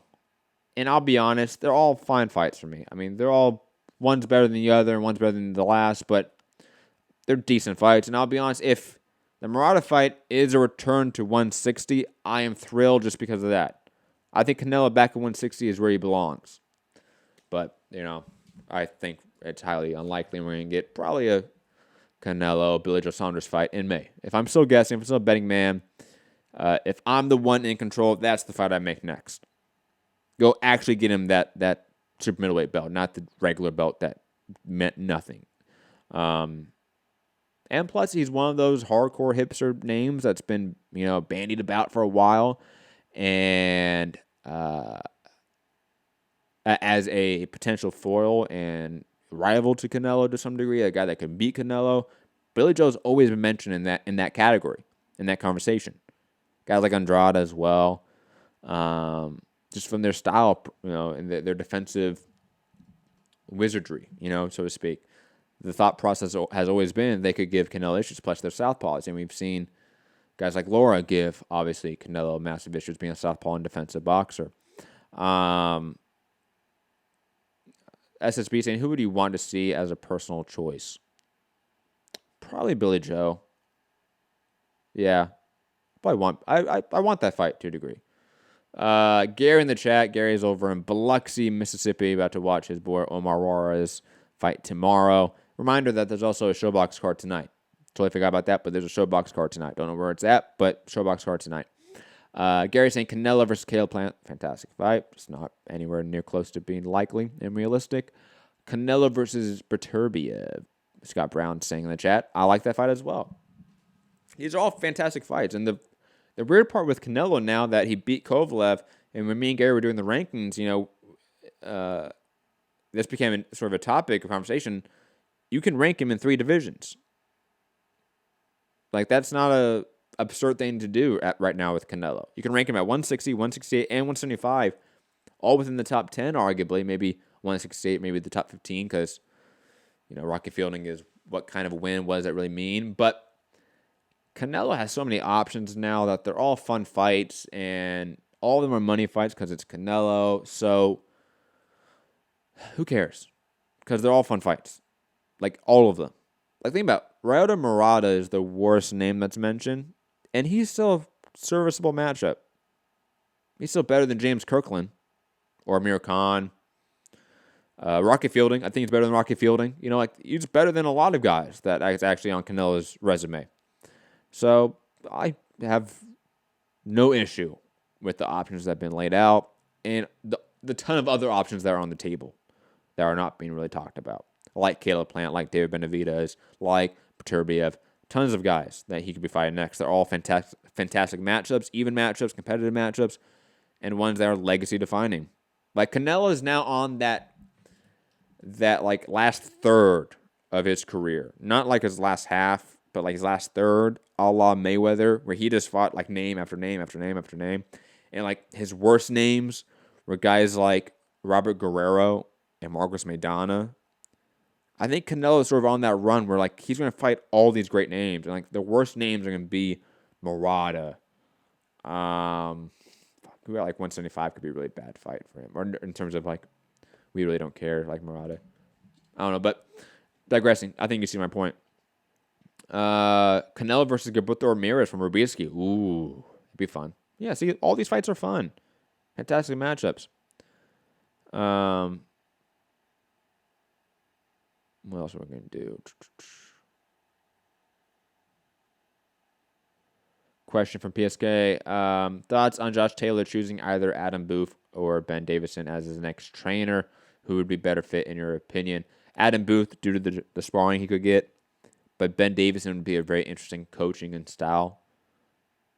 And I'll be honest, they're all fine fights for me. I mean, one's better than the other and one's better than the last, but they're decent fights. And I'll be honest, if the Murata fight is a return to 160, I am thrilled just because of that. I think Canelo back at 160 is where he belongs. But, I think it's highly unlikely we're going to get probably a Canelo, Billy Joe Saunders fight in May. If I'm still guessing, if I'm still a betting man, if I'm the one in control, that's the fight I make next. Go actually get him that super middleweight belt, not the regular belt that meant nothing. And plus, he's one of those hardcore hipster names that's been, bandied about for a while. And as a potential foil and rival to Canelo to some degree, a guy that can beat Canelo, Billy Joe's always been mentioned in that category, in that conversation. Guys like Andrade as well, just from their style, and their defensive wizardry, so to speak. The thought process has always been they could give Canelo issues, plus their southpaws, and we've seen guys like Laura give, obviously, Canelo massive issues being a southpaw and defensive boxer. SSB saying, who would you want to see as a personal choice? Probably Billy Joe. Yeah. I want that fight to a degree. Gary in the chat. Gary's over in Biloxi, Mississippi, about to watch his boy Omar Juarez fight tomorrow. Reminder that there's also a Showbox card tonight. Totally forgot about that, but there's a Showbox card tonight. Don't know where it's at, but Showbox card tonight. Gary saying Canelo versus Caleb Plant. Fantastic fight. It's not anywhere near close to being likely and realistic. Canelo versus Beterbiev. Scott Brown saying in the chat, I like that fight as well. These are all fantastic fights. And the weird part with Canelo now that he beat Kovalev, and when me and Gary were doing the rankings, this became sort of a topic of conversation. You can rank him in 3 divisions. Like, that's not a absurd thing to do right now with Canelo. You can rank him at 160, 168, and 175, all within the top 10, arguably. Maybe 168, maybe the top 15, because, Rocky Fielding is what kind of a win. What does that really mean? But Canelo has so many options now that they're all fun fights, and all of them are money fights because it's Canelo. So who cares? Because they're all fun fights. Like, all of them. Like, think about it. Ryota Murata is the worst name that's mentioned, and he's still a serviceable matchup. He's still better than James Kirkland or Amir Khan. Rocky Fielding, I think he's better than Rocky Fielding. He's better than a lot of guys that is actually on Canelo's resume. So I have no issue with the options that have been laid out and the ton of other options that are on the table that are not being really talked about. Like Caleb Plant, like David Benavidez, like Beterbiev. Tons of guys that he could be fighting next. They're all fantastic matchups, even matchups, competitive matchups, and ones that are legacy defining. Like, Canelo is now on that like last third of his career. Not like his last half, but like his last third, a la Mayweather, where he just fought like name after name after name after name. And like his worst names were guys like Robert Guerrero and Marcos Maidana. I think Canelo is sort of on that run where like he's going to fight all these great names. And like the worst names are going to be Murata. Who at like 175 could be a really bad fight for him. Or in terms of like, we really don't care, like Murata. I don't know, but digressing. I think you see my point. Canelo versus Gervonta Ramirez from Rubisky. Ooh, it'd be fun. Yeah, see, all these fights are fun. Fantastic matchups. What else are we going to do? Question from PSK. Thoughts on Josh Taylor choosing either Adam Booth or Ben Davison as his next trainer? Who would be better fit in your opinion? Adam Booth, due to the sparring he could get. But Ben Davison would be a very interesting coaching and style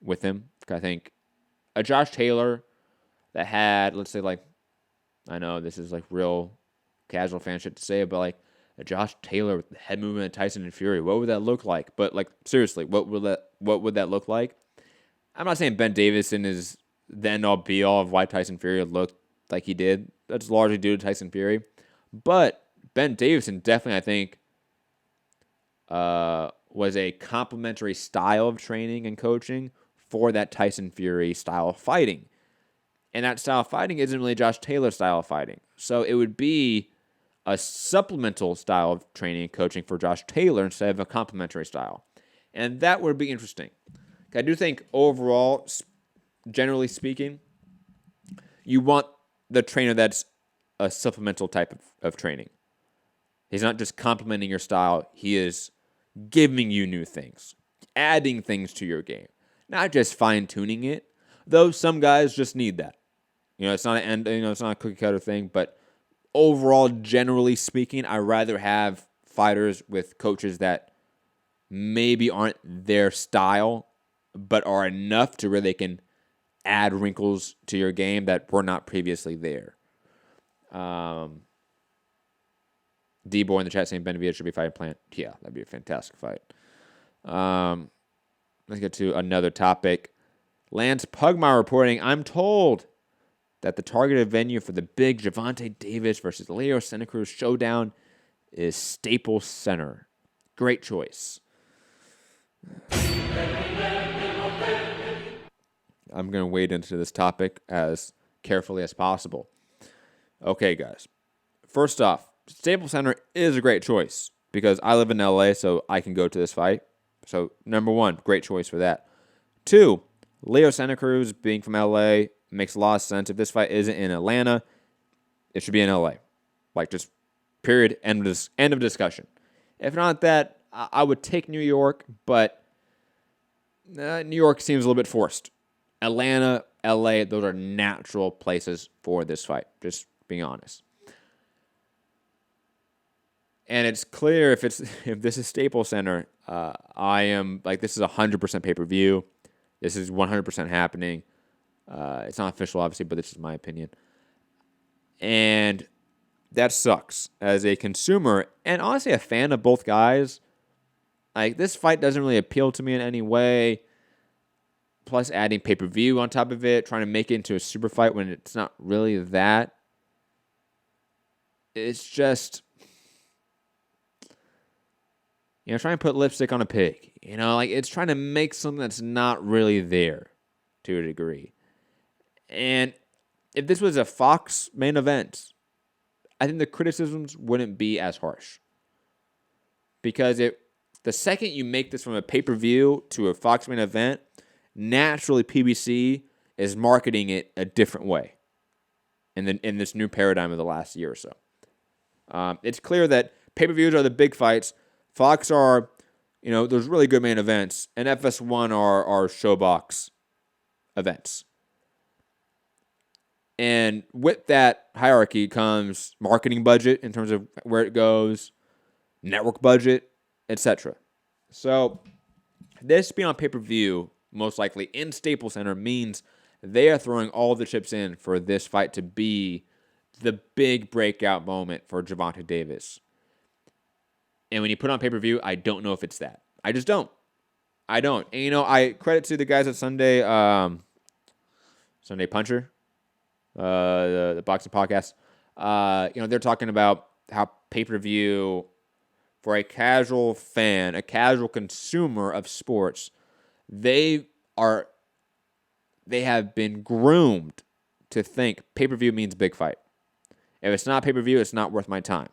with him. I think a Josh Taylor that had, let's say, like, I know this is like real casual fan shit to say, but like a Josh Taylor with the head movement of Tyson and Fury, what would that look like? But like, seriously, what would that look like? I'm not saying Ben Davison is the end all be all of why Tyson Fury looked like he did. That's largely due to Tyson Fury. But Ben Davison definitely, I think, was a complementary style of training and coaching for that Tyson Fury style of fighting. And that style of fighting isn't really Josh Taylor's style of fighting. So it would be a supplemental style of training and coaching for Josh Taylor instead of a complementary style. And that would be interesting. I do think overall, generally speaking, you want the trainer that's a supplemental type of training. He's not just complementing your style. He is giving you new things, adding things to your game, not just fine-tuning it. Though some guys just need that. It's not it's not a cookie cutter thing, but overall, generally speaking, I'd rather have fighters with coaches that maybe aren't their style, but are enough to where they can add wrinkles to your game that were not previously there. D-Boy in the chat saying Benavidez should be fighting Plant. Yeah, that'd be a fantastic fight. Let's get to another topic. Lance Pugmire reporting, I'm told that the targeted venue for the big Gervonta Davis versus Leo Santa Cruz showdown is Staples Center. Great choice. I'm going to wade into this topic as carefully as possible. Okay, guys. First off, Staples Center is a great choice because I live in LA, so I can go to this fight. So, number one, great choice for that. Two, Leo Santa Cruz being from LA makes a lot of sense. If this fight isn't in Atlanta, it should be in LA. Like, just Period. End of discussion. If not that, I would take New York, but New York seems a little bit forced. Atlanta, LA, those are natural places for this fight, just being honest. And it's clear if this is Staples Center, I am like, this is 100% pay-per-view. This is 100% happening. It's not official, obviously, but this is my opinion. And that sucks as a consumer and honestly a fan of both guys. Like, this fight doesn't really appeal to me in any way. Plus, adding pay-per-view on top of it, trying to make it into a super fight when it's not really that. It's just, trying to put lipstick on a pig. Like, it's trying to make something that's not really there to a degree. And if this was a Fox main event, I think the criticisms wouldn't be as harsh. Because the second you make this from a pay-per-view to a Fox main event, naturally PBC is marketing it a different way in this new paradigm of the last year or so. It's clear that pay-per-views are the big fights. Fox are, those really good main events, and FS1 are showbox events. And with that hierarchy comes marketing budget in terms of where it goes, network budget, etc. So this being on pay-per-view, most likely in Staples Center, means they are throwing all the chips in for this fight to be the big breakout moment for Gervonta Davis. And when you put on pay-per-view, I don't know if it's that. I just don't. I don't. And, I credit to the guys at Sunday Puncher, the boxing podcast. They're talking about how pay-per-view for a casual fan, a casual consumer of sports, they have been groomed to think pay-per-view means big fight. If it's not pay-per-view, it's not worth my time.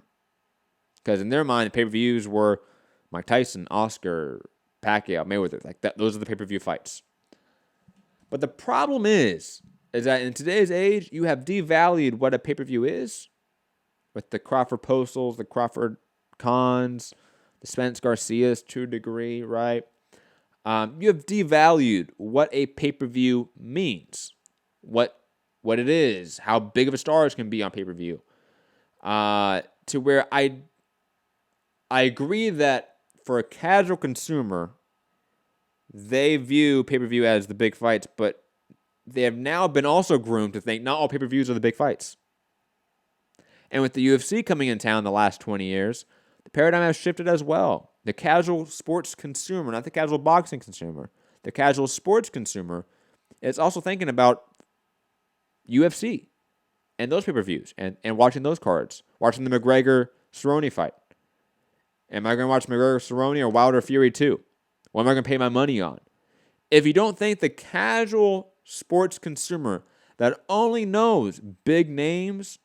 Because in their mind, the pay-per-views were Mike Tyson, Oscar, Pacquiao, Mayweather. Like that, those are the pay-per-view fights. But the problem is that in today's age, you have devalued what a pay-per-view is with the Crawford Postals, the Crawford Khans, the Spence Garcias to a degree, right? You have devalued what a pay-per-view means, what it is, how big of a stars can be on pay-per-view, to where I agree that for a casual consumer, they view pay-per-view as the big fights, but they have now been also groomed to think not all pay-per-views are the big fights. And with the UFC coming in town the last 20 years, the paradigm has shifted as well. The casual sports consumer, not the casual boxing consumer, the casual sports consumer is also thinking about UFC and those pay-per-views and watching those cards, watching the McGregor-Cerrone fight. Am I going to watch McGregor-Cerrone or Wilder-Fury 2? What am I going to pay my money on? If you don't think the casual sports consumer that only knows big names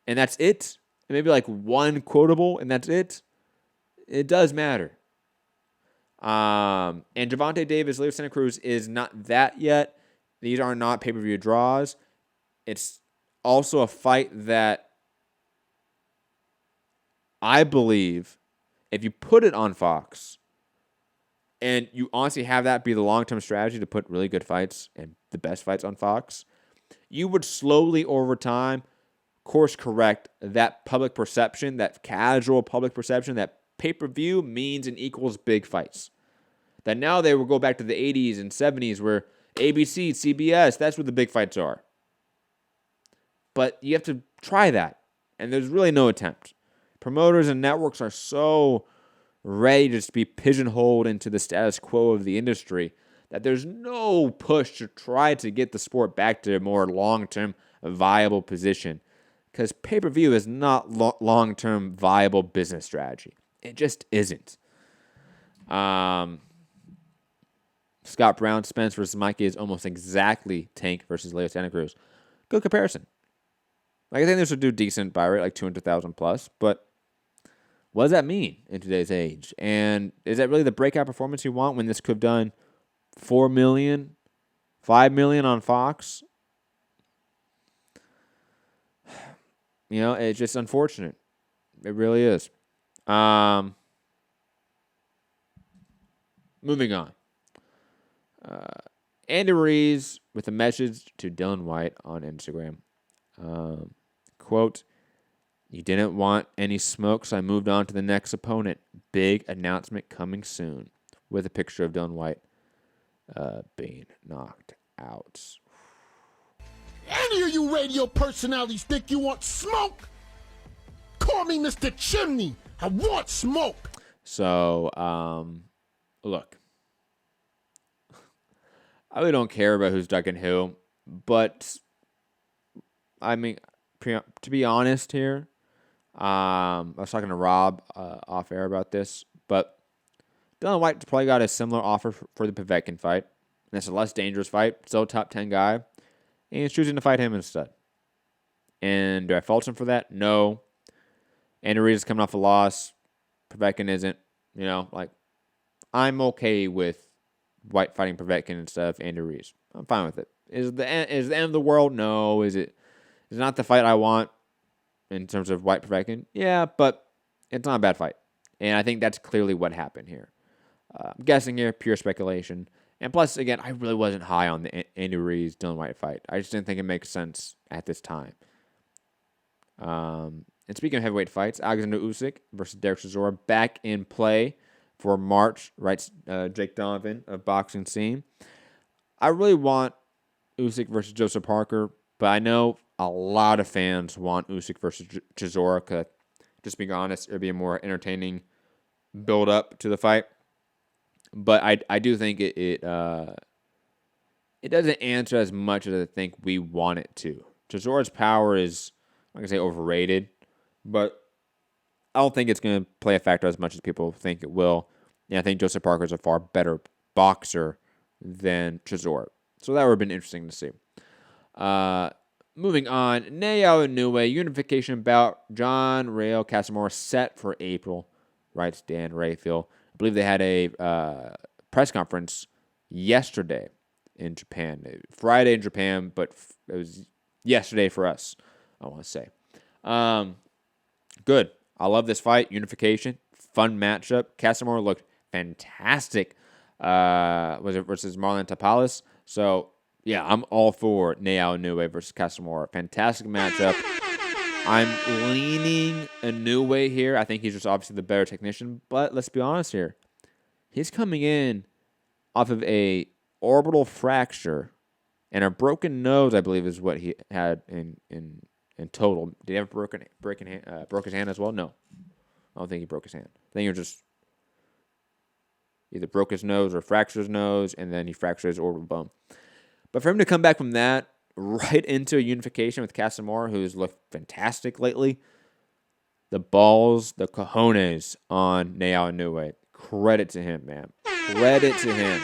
and that's it, and maybe like one quotable and that's it, it does matter. And Gervonta Davis, Leo Santa Cruz is not that yet. These are not pay-per-view draws. It's also a fight that I believe if you put it on Fox and you honestly have that be the long-term strategy to put really good fights and the best fights on Fox, you would slowly over time course correct that public perception, that casual public perception that pay-per-view means and equals big fights. That now they will go back to the 80s and 70s where ABC, CBS, that's where the big fights are. But you have to try that, and there's really no attempt. Promoters and networks are so ready to just be pigeonholed into the status quo of the industry that there's no push to try to get the sport back to a more long-term viable position. Because pay-per-view is not long-term viable business strategy. It just isn't. Scott Brown, Spence versus Mikey is almost exactly Tank versus Leo Santa Cruz. Good comparison. Like, I think this would do decent buy rate, like 200,000 plus, but what does that mean in today's age? And is that really the breakout performance you want when this could have done $4 million, $5 million on Fox? It's just unfortunate. It really is. Moving on. Andy Ruiz with a message to Dylan White on Instagram. Quote, "You didn't want any smoke, so I moved on to the next opponent. Big announcement coming soon." With a picture of Dylan White being knocked out. Any of you radio personalities think you want smoke? Call me Mr. Chimney. I want smoke. So, look. I really don't care about who's ducking who, but I mean, to be honest here, I was talking to Rob off air about this, but Dylan White's probably got a similar offer for the Povetkin fight. And it's a less dangerous fight, still a top 10 guy, and he's choosing to fight him instead. And do I fault him for that? No. Andy Ruiz is coming off a loss. Povetkin isn't. You know, like, I'm okay with White fighting Povetkin instead of Andy Ruiz. I'm fine with it. Is it the end of the world? No. Is it not the fight I want in terms of White Povetkin? Yeah, but it's not a bad fight. And I think that's clearly what happened here. I'm guessing here, pure speculation. And plus, again, I really wasn't high on the Andy Ruiz Dylan White fight. I just didn't think it makes sense at this time. And speaking of heavyweight fights, Alexander Usyk versus Derek Chisora back in play for March, writes Jake Donovan of Boxing Scene. I really want Usyk versus Joseph Parker, but I know a lot of fans want Usyk versus Chisora because, just being honest, it would be a more entertaining build-up to the fight. But I do think it doesn't answer as much as I think we want it to. Chisora's power is, I'm not going to say overrated, but I don't think it's going to play a factor as much as people think it will. And I think Joseph Parker is a far better boxer than Chisora. So that would have been interesting to see. Moving on, Nayao Inoue, unification bout, John Rayo Casamora set for April, writes Dan Rayfield. I believe they had a press conference yesterday in Japan. Friday in Japan, but it was yesterday for us, I want to say. Good. I love this fight. Unification. Fun matchup. Casamora looked fantastic. Was it versus Marlon Tapales? So, yeah, I'm all for Nayao Inoue versus Casamora. Fantastic matchup. I'm leaning Inoue here. I think he's just obviously the better technician. But let's be honest here. He's coming in off of a orbital fracture and a broken nose, I believe, is what he had in total. Did he have broke his hand as well? No. I don't think he broke his hand. I think he just either broke his nose or fractured his nose, and then he fractured his orbital bone. But for him to come back from that right into a unification with Casamora, who's looked fantastic lately, the balls, the cojones on Nayao Inoue. Credit to him, man. Credit to him.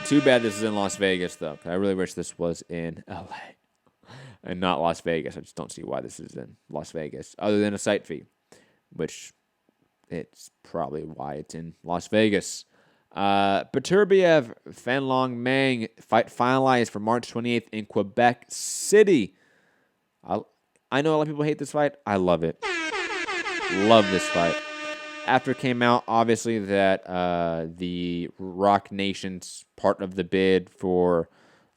Too bad this is in Las Vegas, though. I really wish this was in LA and not Las Vegas. I just don't see why this is in Las Vegas, other than a site fee, which it's probably why it's in Las Vegas. Beterbiev, Fanlong Mang fight finalized for March 28th in Quebec City. I know a lot of people hate this fight. I love it. Love this fight. After it came out, obviously, that the Rock Nation's part of the bid for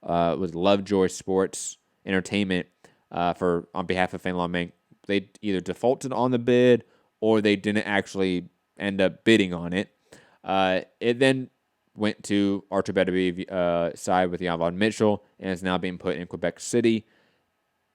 was Lovejoy Sports Entertainment on behalf of Fanlong Mang, they either defaulted on the bid or they didn't actually end up bidding on it. It then went to Artur Beterbiev side with Jan Von Mitchell and is now being put in Quebec City.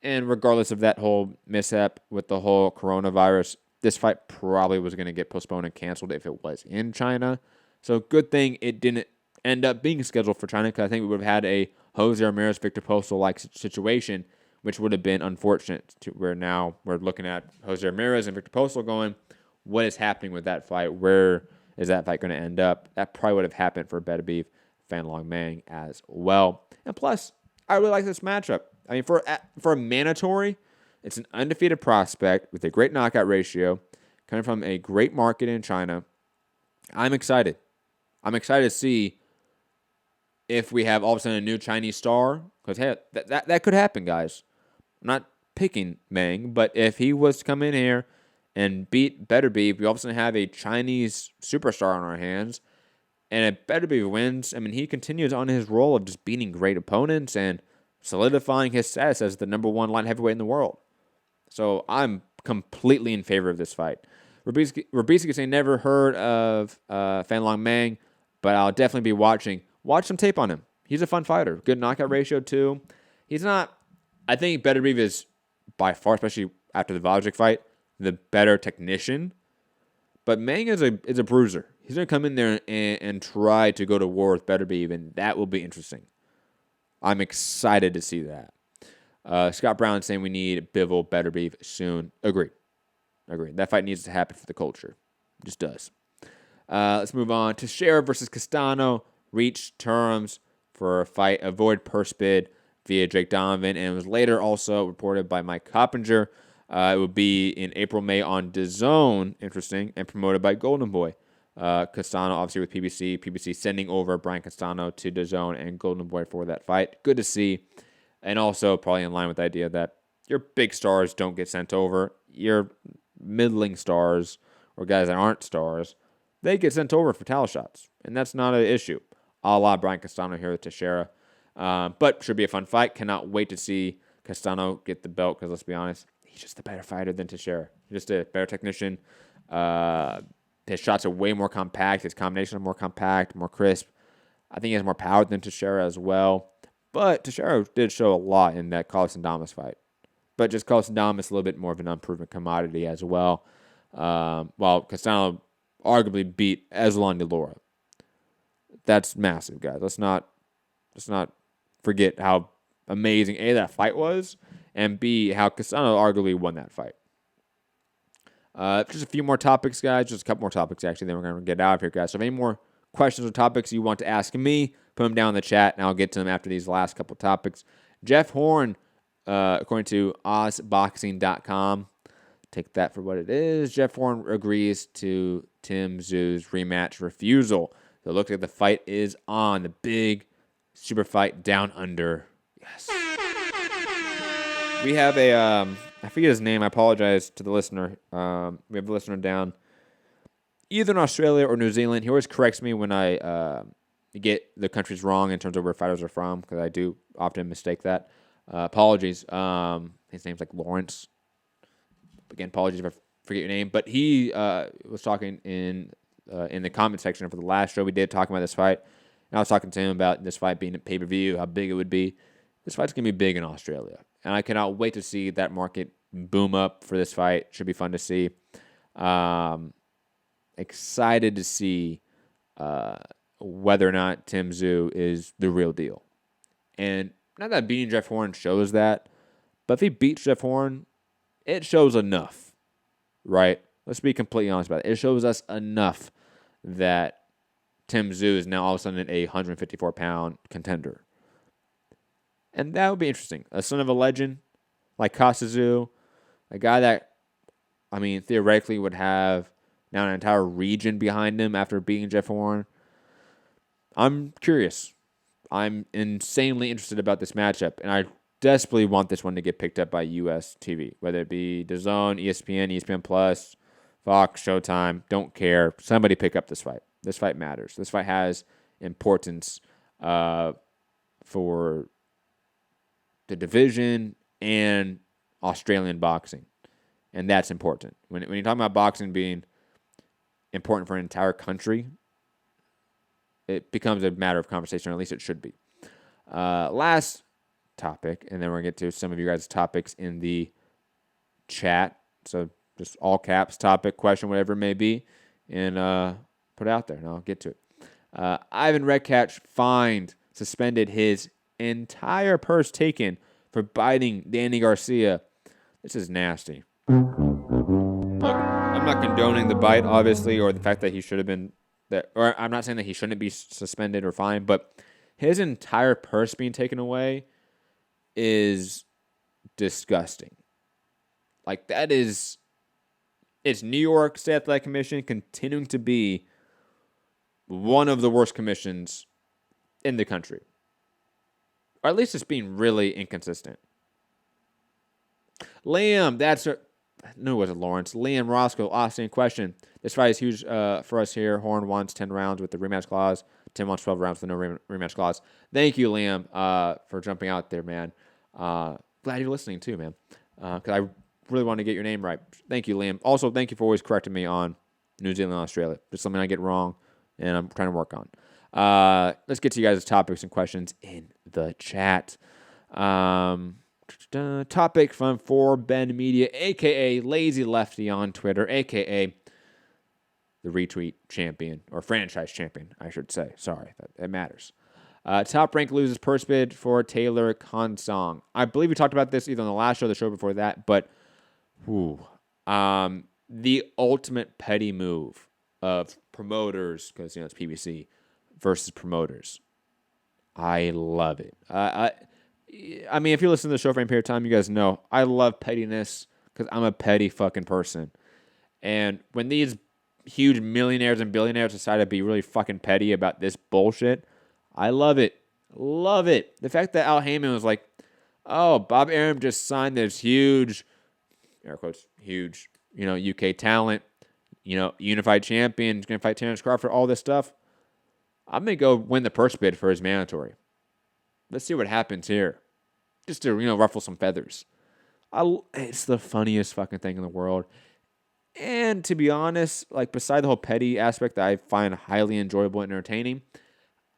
And regardless of that whole mishap with the whole coronavirus, this fight probably was going to get postponed and canceled if it was in China. So good thing it didn't end up being scheduled for China, because I think we would have had a Jose Ramirez, Victor Postal-like situation, which would have been unfortunate. Where now we're looking at Jose Ramirez and Victor Postal going, what is happening with that fight? Where is that fight going to end up? That probably would have happened for Beterbiev, Fanlong Mang as well. And plus, I really like this matchup. I mean, for a mandatory, it's an undefeated prospect with a great knockout ratio, coming from a great market in China. I'm excited. I'm excited to see if we have all of a sudden a new Chinese star. Because, hey, that could happen, guys. I'm not picking Mang, but if he was to come in here and beat Beterbiev, we also have a Chinese superstar on our hands. And if Beterbiev wins, I mean, he continues on his role of just beating great opponents and solidifying his status as the number 1 light heavyweight in the world. So I'm completely in favor of this fight. Robisky saying never heard of Fanlong Mang, but I'll definitely be watching. Watch some tape on him. He's a fun fighter. Good knockout ratio, too. He's not... I think Beterbiev is, by far, especially after the Vajic fight, the better technician. But Mang is a bruiser. He's going to come in there and try to go to war with Beterbiev, and that will be interesting. I'm excited to see that. Scott Brown saying we need Bivol Beterbiev soon. Agreed. That fight needs to happen for the culture. It just does. Let's move on. Teixeira versus Castano reached terms for a fight. Avoid purse bid via Jake Donovan, and it was later also reported by Mike Coppinger. It would be in April, May on DAZN, interesting, and promoted by Golden Boy. Castano, obviously, with PBC. PBC sending over Brian Castano to DAZN and Golden Boy for that fight. Good to see. And also probably in line with the idea that your big stars don't get sent over. Your middling stars or guys that aren't stars, they get sent over for title shots. And that's not an issue. A la Brian Castano here with Teixeira. But should be a fun fight. Cannot wait to see Castano get the belt because let's be honest, he's just a better fighter than Teixeira. He's just a better technician. His shots are way more compact. His combinations are more compact, more crisp. I think he has more power than Teixeira as well. But Teixeira did show a lot in that Carlos Adames fight. But just Carlos Adames a little bit more of an unproven commodity as well. While Castano arguably beat Aslan de Lara. That's massive, guys. Let's not forget how amazing A, that fight was, and B, how Castano arguably won that fight. Just a few more topics, guys. Just a couple more topics, actually. Then we're going to get out of here, guys. So if any more questions or topics you want to ask me, put them down in the chat, and I'll get to them after these last couple topics. Jeff Horn, according to OzBoxing.com, take that for what it is. Jeff Horn agrees to Tim Tszyu's rematch refusal. So it looks like the fight is on. The big super fight down under. Yes. We have a, I forget his name. I apologize to the listener. We have a listener down either in Australia or New Zealand. He always corrects me when I get the countries wrong in terms of where fighters are from, because I do often mistake that. Apologies. His name's like Lawrence. Again, apologies if I forget your name. But he was talking in the comment section for the last show we did, talking about this fight. And I was talking to him about this fight being a pay-per-view, how big it would be. This fight's going to be big in Australia. And I cannot wait to see that market boom up for this fight. Should be fun to see. Excited to see whether or not Tim Tszyu is the real deal. And not that beating Jeff Horn shows that, but if he beats Jeff Horn, it shows enough, right? Let's be completely honest about it. It shows us enough that Tim Tszyu is now all of a sudden a 154-pound contender. And that would be interesting. A son of a legend like Kostya Tszyu, a guy that, I mean, theoretically would have now an entire region behind him after beating Jeff Horn. I'm curious. I'm insanely interested about this matchup, and I desperately want this one to get picked up by U.S. TV, whether it be DAZN, ESPN, ESPN Plus, Fox, Showtime. Don't care. Somebody pick up this fight. This fight matters. This fight has importance for the division and Australian boxing, and that's important. When you're talking about boxing being important for an entire country, it becomes a matter of conversation, or at least it should be. Last topic, and then we're going to get to some of you guys' topics in the chat. So just all caps, topic, question, whatever it may be, and put it out there, and I'll get to it. Ivan Redcatch suspended his entire purse taken for biting Danny Garcia. This is nasty. Look, I'm not condoning the bite, obviously, or the fact that he should have been or I'm not saying that he shouldn't be suspended or fined, but his entire purse being taken away is disgusting. Like, that is, it's New York State Athletic Commission continuing to be one of the worst commissions in the country. Or at least it's being really inconsistent. Liam, knew it wasn't Lawrence. Liam Roscoe, Austin question. This fight is huge for us here. Horn wants 10 rounds with the rematch clause. Tim wants 12 rounds with no rematch clause. Thank you, Liam, for jumping out there, man. Glad you're listening too, man. Because I really want to get your name right. Thank you, Liam. Also, thank you for always correcting me on New Zealand and Australia. Just something I get wrong, and I'm trying to work on. Let's get to you guys' topics and questions in the chat. Topic from For Ben Media, a.k.a. Lazy Lefty on Twitter, a.k.a. the retweet champion, or franchise champion, I should say. Sorry, that matters. Top Rank loses purse bid for Taylor Konsong. I believe we talked about this either on the last show or the show before that, but the ultimate petty move of promoters, because it's PBC, versus promoters. I love it. I mean, if you listen to the show for any period of time, you guys know I love pettiness because I'm a petty fucking person. And when these huge millionaires and billionaires decide to be really fucking petty about this bullshit, I love it. Love it. The fact that Al Heyman was like, oh, Bob Arum just signed this huge, air quotes, huge, UK talent, unified champion, he's going to fight Terrence Crawford, all this stuff. I'm going to go win the purse bid for his mandatory. Let's see what happens here. Just to, ruffle some feathers. It's the funniest fucking thing in the world. And to be honest, beside the whole petty aspect that I find highly enjoyable and entertaining,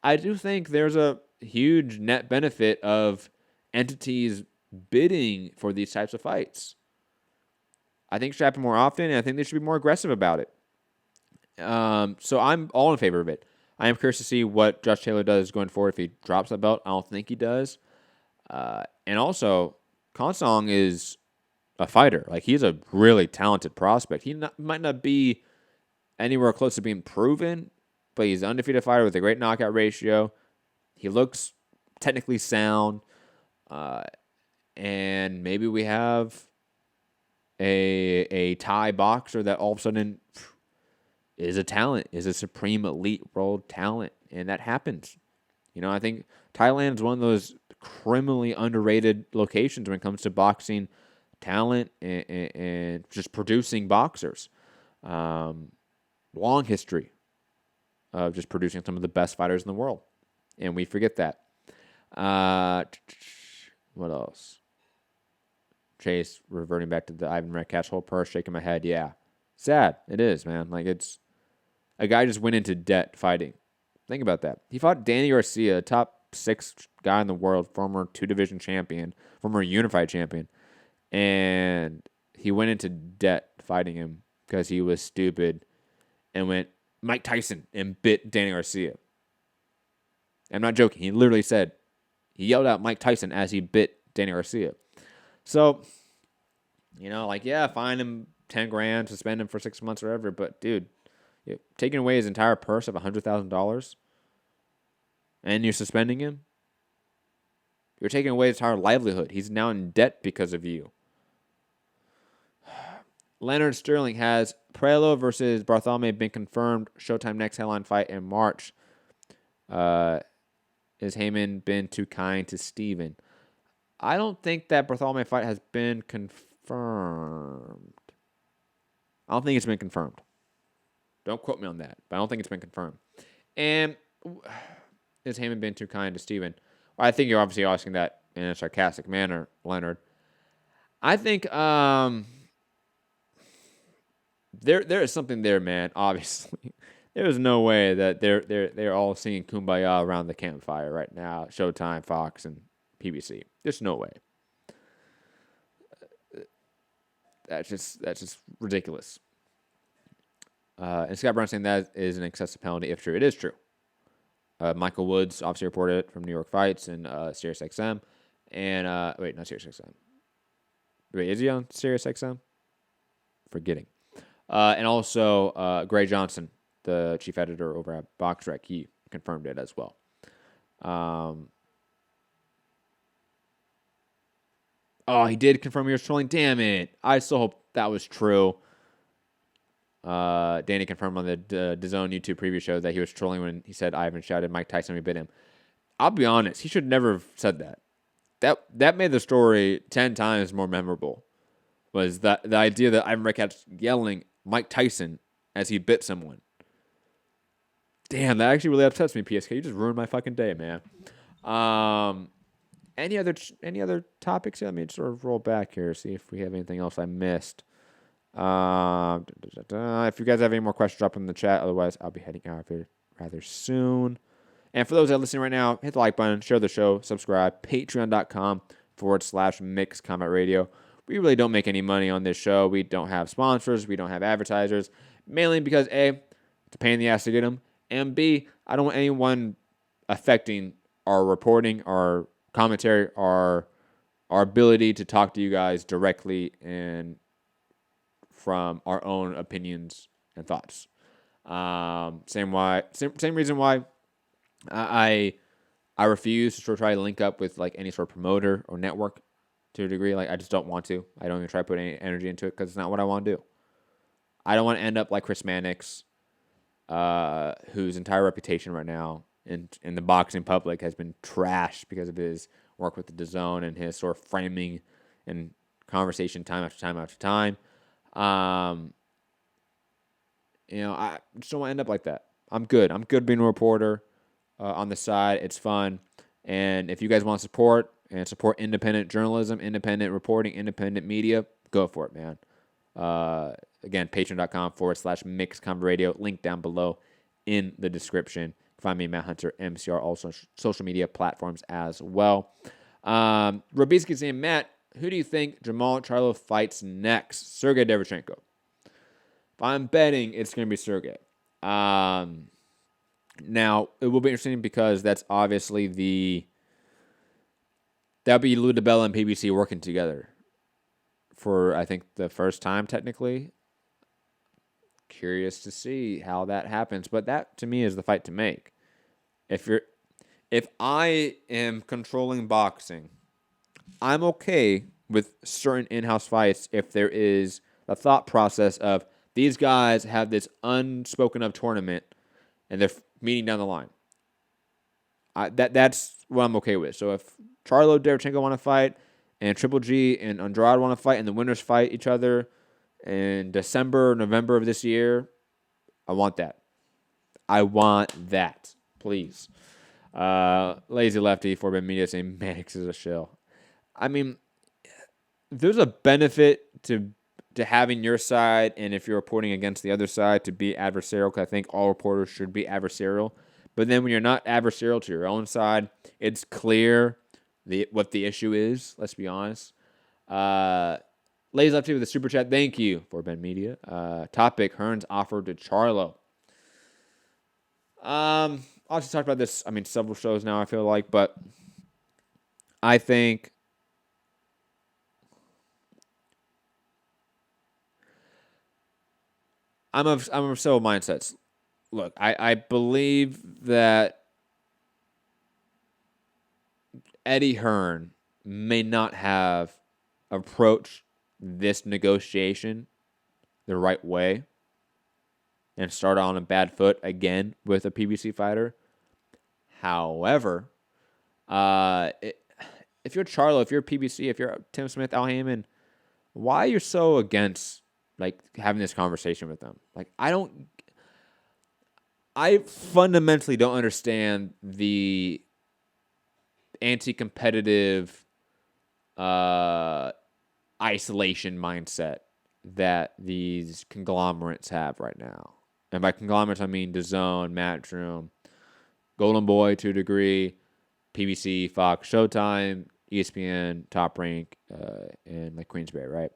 I do think there's a huge net benefit of entities bidding for these types of fights. I think it should happen more often, and I think they should be more aggressive about it. So I'm all in favor of it. I am curious to see what Josh Taylor does going forward if he drops that belt. I don't think he does. And also, Konsong is a fighter. He's a really talented prospect. He might not be anywhere close to being proven, but he's an undefeated fighter with a great knockout ratio. He looks technically sound. And maybe we have a Thai boxer that all of a sudden is a talent, is a supreme elite world talent, and that happens. I think Thailand is one of those criminally underrated locations when it comes to boxing talent and just producing boxers. Long history of just producing some of the best fighters in the world, and we forget that. What else? Chase reverting back to the Ivan Redcatch whole purse, shaking my head. Yeah, sad. It is, man. It's a guy just went into debt fighting. Think about that. He fought Danny Garcia, top 6 guy in the world, former 2-division champion, former unified champion, and he went into debt fighting him because he was stupid and went Mike Tyson and bit Danny Garcia. I'm not joking. He literally said, he yelled out Mike Tyson as he bit Danny Garcia. So, yeah, fine him $10,000, suspend him for 6 months or whatever, but dude, you're taking away his entire purse of $100,000 and you're suspending him. You're taking away his entire livelihood. He's now in debt because of you. Leonard Sterling has Prelo versus Bartholomew been confirmed. Showtime next headline fight in March. Is Heyman been too kind to Steven? I don't think that Bartholomew fight has been confirmed. I don't think it's been confirmed. Don't quote me on that, but I don't think it's been confirmed. And has Heyman been too kind to Steven? Well, I think you're obviously asking that in a sarcastic manner, Leonard. I think there is something there, man. Obviously, there is no way that they're all singing "Kumbaya" around the campfire right now. Showtime, Fox, and PBC. There's no way. That's just ridiculous. And Scott Brown saying that is an excessive penalty if true. It is true. Michael Woods obviously reported it from New York Fights and SiriusXM. And, not SiriusXM. Wait, is he on SiriusXM? Forgetting. And also, Gray Johnson, the chief editor over at BoxRec, he confirmed it as well. He did confirm he was trolling. Damn it. I still hope that was true. Danny confirmed on the DAZN YouTube preview show that he was trolling when he said Ivan shouted Mike Tyson, we bit him. I'll be honest, he should never have said that. That made the story 10 times more memorable. was the idea that Ivan Red kept yelling Mike Tyson as he bit someone. Damn, that actually really upsets me, PSK. You just ruined my fucking day, man. Any other topics? Let me sort of roll back here, see if we have anything else I missed. If you guys have any more questions, drop them in the chat. Otherwise, I'll be heading out here rather soon. And for those that are listening right now, hit the like button, share the show, subscribe. Patreon.com/Mixed Combat Radio. We really don't make any money on this show. We don't have sponsors. We don't have advertisers. Mainly because A, it's a pain in the ass to get them. And B, I don't want anyone affecting our reporting, our commentary, our ability to talk to you guys directly and from our own opinions and thoughts. Same reason why I refuse to sort of try to link up with like any sort of promoter or network to a degree. Like I just don't want to. I don't even try to put any energy into it because it's not what I want to do. I don't want to end up like Chris Mannix, whose entire reputation right now in the boxing public has been trashed because of his work with the DAZN and his sort of framing and conversation time after time after time. I just don't want to end up like that. I'm good. I'm good being a reporter on the side. It's fun. And if you guys want to support independent journalism, independent reporting, independent media, go for it, man. Again, patreon.com/Mixed Combat Radio. Link down below in the description. Find me, Matt Hunter, MCR, also social media platforms as well. Robisky saying, Matt, who do you think Jamal Charlo fights next? Sergey Derevchenko. If I'm betting, it's going to be Sergey. Now, it will be interesting because that's obviously that'll be Lou DiBella and PBC working together for, I think, the first time, technically. Curious to see how that happens, but that, to me, is the fight to make. If I am controlling boxing, I'm okay with certain in-house fights if there is a thought process of these guys have this unspoken of tournament and they're meeting down the line. That's what I'm okay with. So if Charlo, Derevchenko want to fight and Triple G and Andrade want to fight and the winners fight each other in December, November of this year, I want that. I want that. Please. Lazy Lefty, Forbidden Media saying Mannix is a shill. I mean, there's a benefit to having your side, and if you're reporting against the other side, to be adversarial, because I think all reporters should be adversarial. But then when you're not adversarial to your own side, it's clear what the issue is, let's be honest. Lazy Lefty with a super chat. Thank you, Forbidden Media. Topic, Hearns offered to Charlo. I'll just talk about this, several shows now, I feel like, but I think I'm of several mindsets. Look, I believe that Eddie Hearn may not have approached this negotiation the right way and start on a bad foot again with a PBC fighter. However, if you're Charlo, if you're PBC, if you're Tim Smith, Al Heyman, why are you so against having this conversation with them? I fundamentally don't understand the anti-competitive isolation mindset that these conglomerates have right now. And by conglomerates, I mean DAZN, Matchroom, Golden Boy to a degree, PBC, Fox, Showtime, ESPN, Top Rank, and Queensberry, right?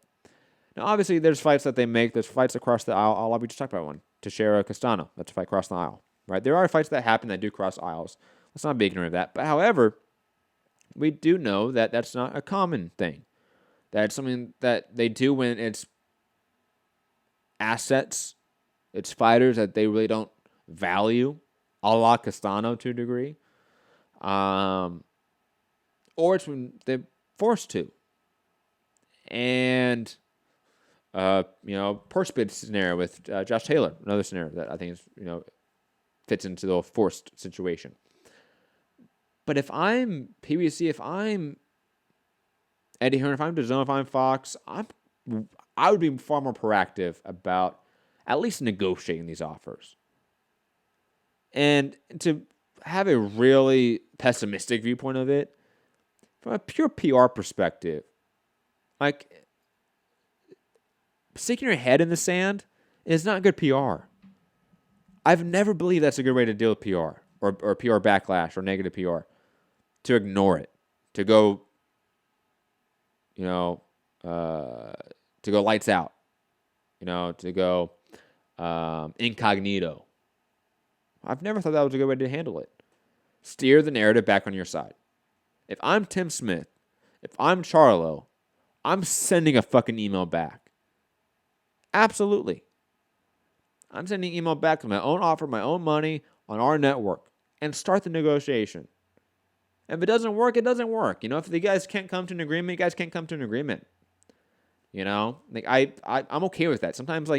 Now, obviously, there's fights that they make. There's fights across the aisle. We just talked about one. Teixeira Castano. That's a fight across the aisle, right? There are fights that happen that do cross aisles. Let's not be ignorant of that. But however, we do know that that's not a common thing. That's something that they do when it's assets, it's fighters that they really don't value, a la Castano to a degree. Or it's when they're forced to. And, purse bid scenario with Josh Taylor, another scenario that I think is, fits into the forced situation. But if I'm PBC, if I'm Eddie Hearn, if I'm DAZN, if I'm Fox, I'm I would be far more proactive about at least negotiating these offers. And to have a really pessimistic viewpoint of it, from a pure PR perspective, like, sticking your head in the sand is not good PR. I've never believed that's a good way to deal with PR or PR backlash or negative PR. To ignore it, to go, to go lights out, to go incognito. I've never thought that was a good way to handle it. Steer the narrative back on your side. If I'm Tim Smith, if I'm Charlo, I'm sending a fucking email back. Absolutely. I'm sending email back with my own offer, my own money on our network, and start the negotiation. If it doesn't work, it doesn't work. If the guys can't come to an agreement, you guys can't come to an agreement. Like I'm okay with that. Sometimes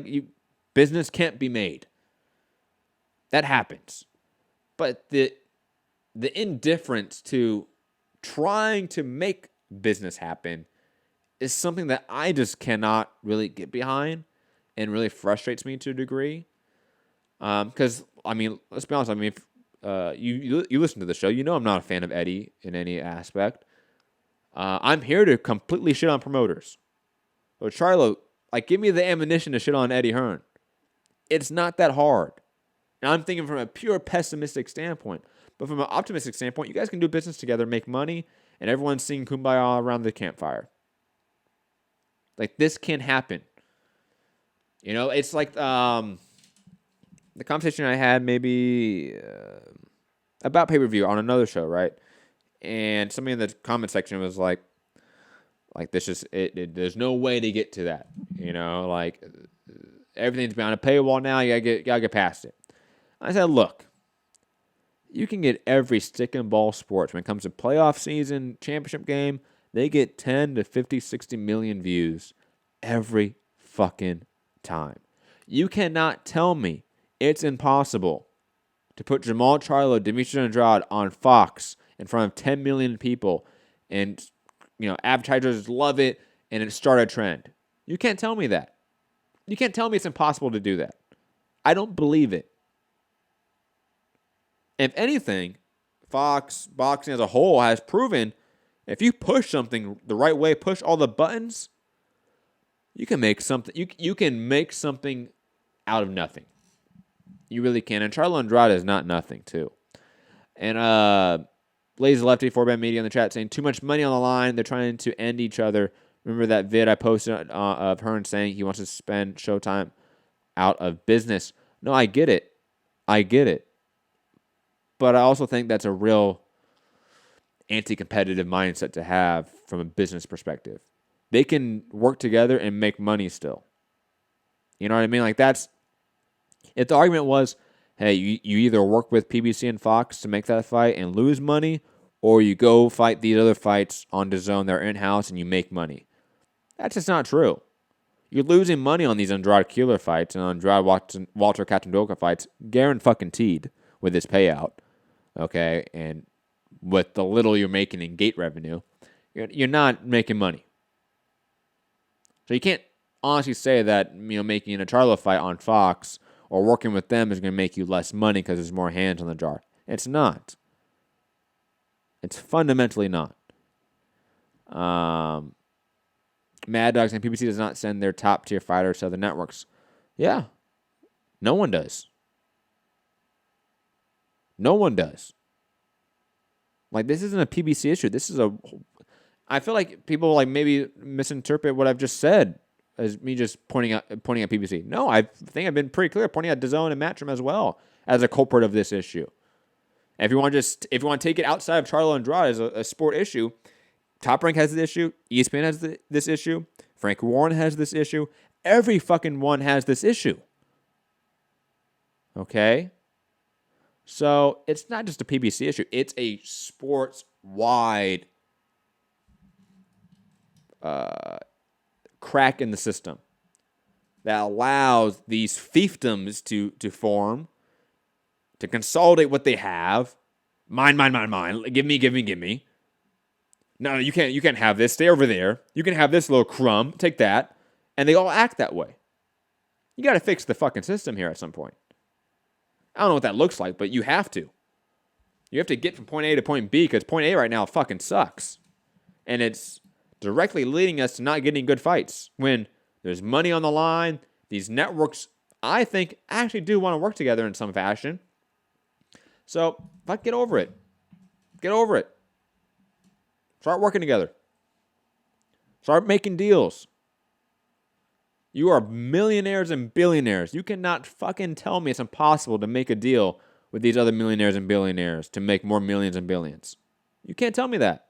business can't be made. That happens. But the indifference to trying to make business happen is something that I just cannot really get behind and really frustrates me to a degree. Because, let's be honest. If you listen to the show, I'm not a fan of Eddie in any aspect. I'm here to completely shit on promoters. But Charlo, give me the ammunition to shit on Eddie Hearn. It's not that hard. And I'm thinking from a pure pessimistic standpoint. But from an optimistic standpoint, you guys can do business together, make money, and everyone's singing Kumbaya around the campfire. This can happen. It's like the conversation I had maybe about pay-per-view on another show, right? And somebody in the comment section was like this is it. There's no way to get to that. Everything's behind a paywall now. You gotta get past it. I said, look, you can get every stick and ball sports when it comes to playoff season, championship game. They get 10 to 50, 60 million views every fucking time. You cannot tell me it's impossible to put Jamal Charlo, Demetrius Andrade on Fox in front of 10 million people and, advertisers love it and it started a trend. You can't tell me that. You can't tell me it's impossible to do that. I don't believe it. If anything, Fox boxing as a whole has proven if you push something the right way, push all the buttons, you can make something. You can make something out of nothing. You really can. And Charlo Andrade is not nothing, too. And Lazy Lefty, 4-Band Media in the chat saying, too much money on the line. They're trying to end each other. Remember that vid I posted of Hearn saying he wants to spend Showtime out of business. No, I get it. But I also think that's a real anti-competitive mindset to have from a business perspective. They can work together and make money still. You know what I mean? That's... If the argument was, hey, you either work with PBC and Fox to make that fight and lose money, or you go fight these other fights on DAZN, they're in-house, and you make money. That's just not true. You're losing money on these Andrade Keeler fights and Andrade Walter Katandoka fights, guaranteed with this payout. Okay? And with the little you're making in gate revenue, you're not making money. So you can't honestly say that making a Charlo fight on Fox or working with them is going to make you less money because there's more hands on the jar. It's not. It's fundamentally not. Mad Dog saying PBC does not send their top-tier fighters to other networks. Yeah. No one does. No one does. This isn't a PBC issue. This is a... I feel like people maybe misinterpret what I've just said as me just pointing at PBC. No, I think I've been pretty clear pointing at DAZN and Matchroom as well as a culprit of this issue. And if you want to take it outside of Charlo Andrade as a sport issue, Top Rank has this issue, ESPN has this issue, Frank Warren has this issue, every fucking one has this issue. Okay? So it's not just a PBC issue, it's a sports-wide crack in the system that allows these fiefdoms to form, to consolidate what they have. Mine. Give me. No, you can't have this. Stay over there. You can have this little crumb. Take that. And they all act that way. You got to fix the fucking system here at some point. I don't know what that looks like, but you have to. You have to get from point A to point B because point A right now fucking sucks. And it's directly leading us to not getting good fights. When there's money on the line, these networks, I think, actually do want to work together in some fashion. So, fuck, get over it. Get over it. Start working together. Start making deals. You are millionaires and billionaires. You cannot fucking tell me it's impossible to make a deal with these other millionaires and billionaires to make more millions and billions. You can't tell me that.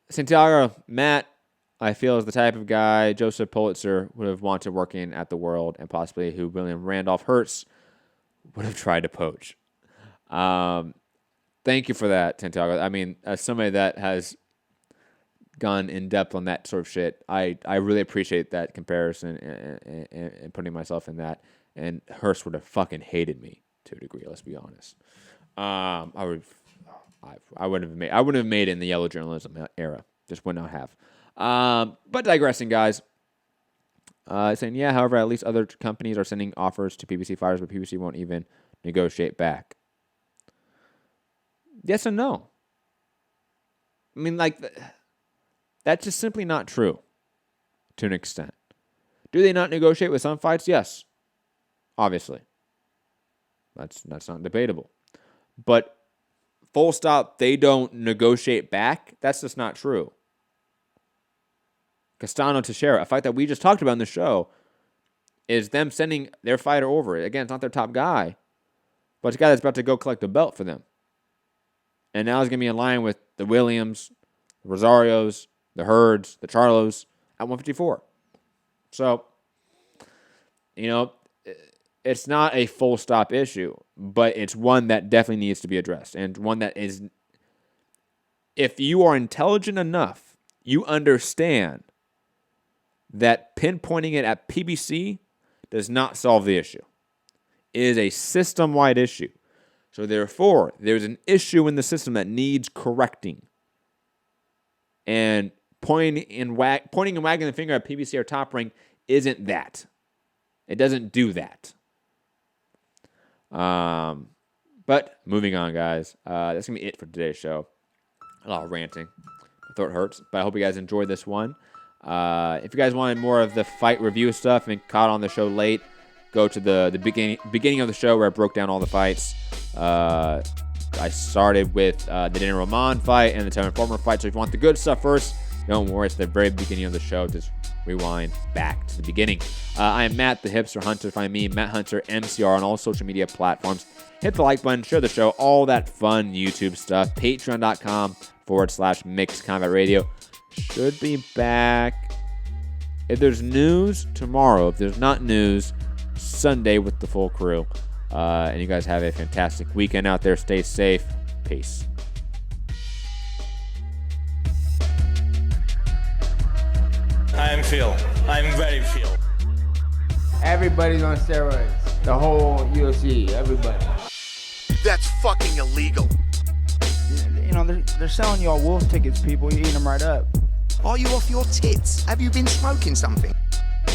Santiago, Matt, I feel is the type of guy Joseph Pulitzer would have wanted working at the World and possibly who William Randolph Hearst would have tried to poach. Thank you for that, Santiago. I mean, as somebody that has gone in depth on that sort of shit, I really appreciate that comparison and putting myself in that. And Hearst would have fucking hated me to a degree. Let's be honest. I wouldn't have made it in the yellow journalism era. Just would not have. But digressing, guys. Saying, yeah, however, at least other companies are sending offers to PBC fighters, but PBC won't even negotiate back. Yes and no. I mean, like, that's just simply not true to an extent. Do they not negotiate with some fights? Yes. Obviously. That's not debatable. But full stop, they don't negotiate back? That's just not true. Castano Teixeira, a fight that we just talked about in the show, is them sending their fighter over. Again, it's not their top guy, but it's a guy that's about to go collect a belt for them. And now he's going to be in line with the Williams, the Rosarios, the Herds, the Charlos at 154. So, you know, it's not a full stop issue, but it's one that definitely needs to be addressed. And one that is, if you are intelligent enough, you understand that pinpointing it at PBC does not solve the issue. It is a system-wide issue. So therefore, there's an issue in the system that needs correcting. And pointing and wagging the finger at PBC or Top Rank isn't that. It doesn't do that. But moving on, guys. That's going to be it for today's show. A lot of ranting. My throat hurts, but I hope you guys enjoyed this one. If you guys wanted more of the fight review stuff and caught on the show late, go to the beginning of the show where I broke down all the fights. I started with the Daniel Roman fight and the Tevin Farmer fight. So if you want the good stuff first, don't worry. It's the very beginning of the show. Just rewind back to the beginning. I am Matt, the Hipster Hunter. Find me, Matt Hunter, MCR, on all social media platforms. Hit the like button, share the show, all that fun YouTube stuff. Patreon.com/Mixed Combat Radio. Should be back. If there's news, tomorrow. If there's not news, Sunday with the full crew. And you guys have a fantastic weekend out there. Stay safe. Peace. I am Phil. I'm very Phil. Everybody's on steroids. The whole UFC, everybody. That's fucking illegal. You know, they're selling you all wolf tickets, people. You're eating them right up. Are you off your tits? Have you been smoking something?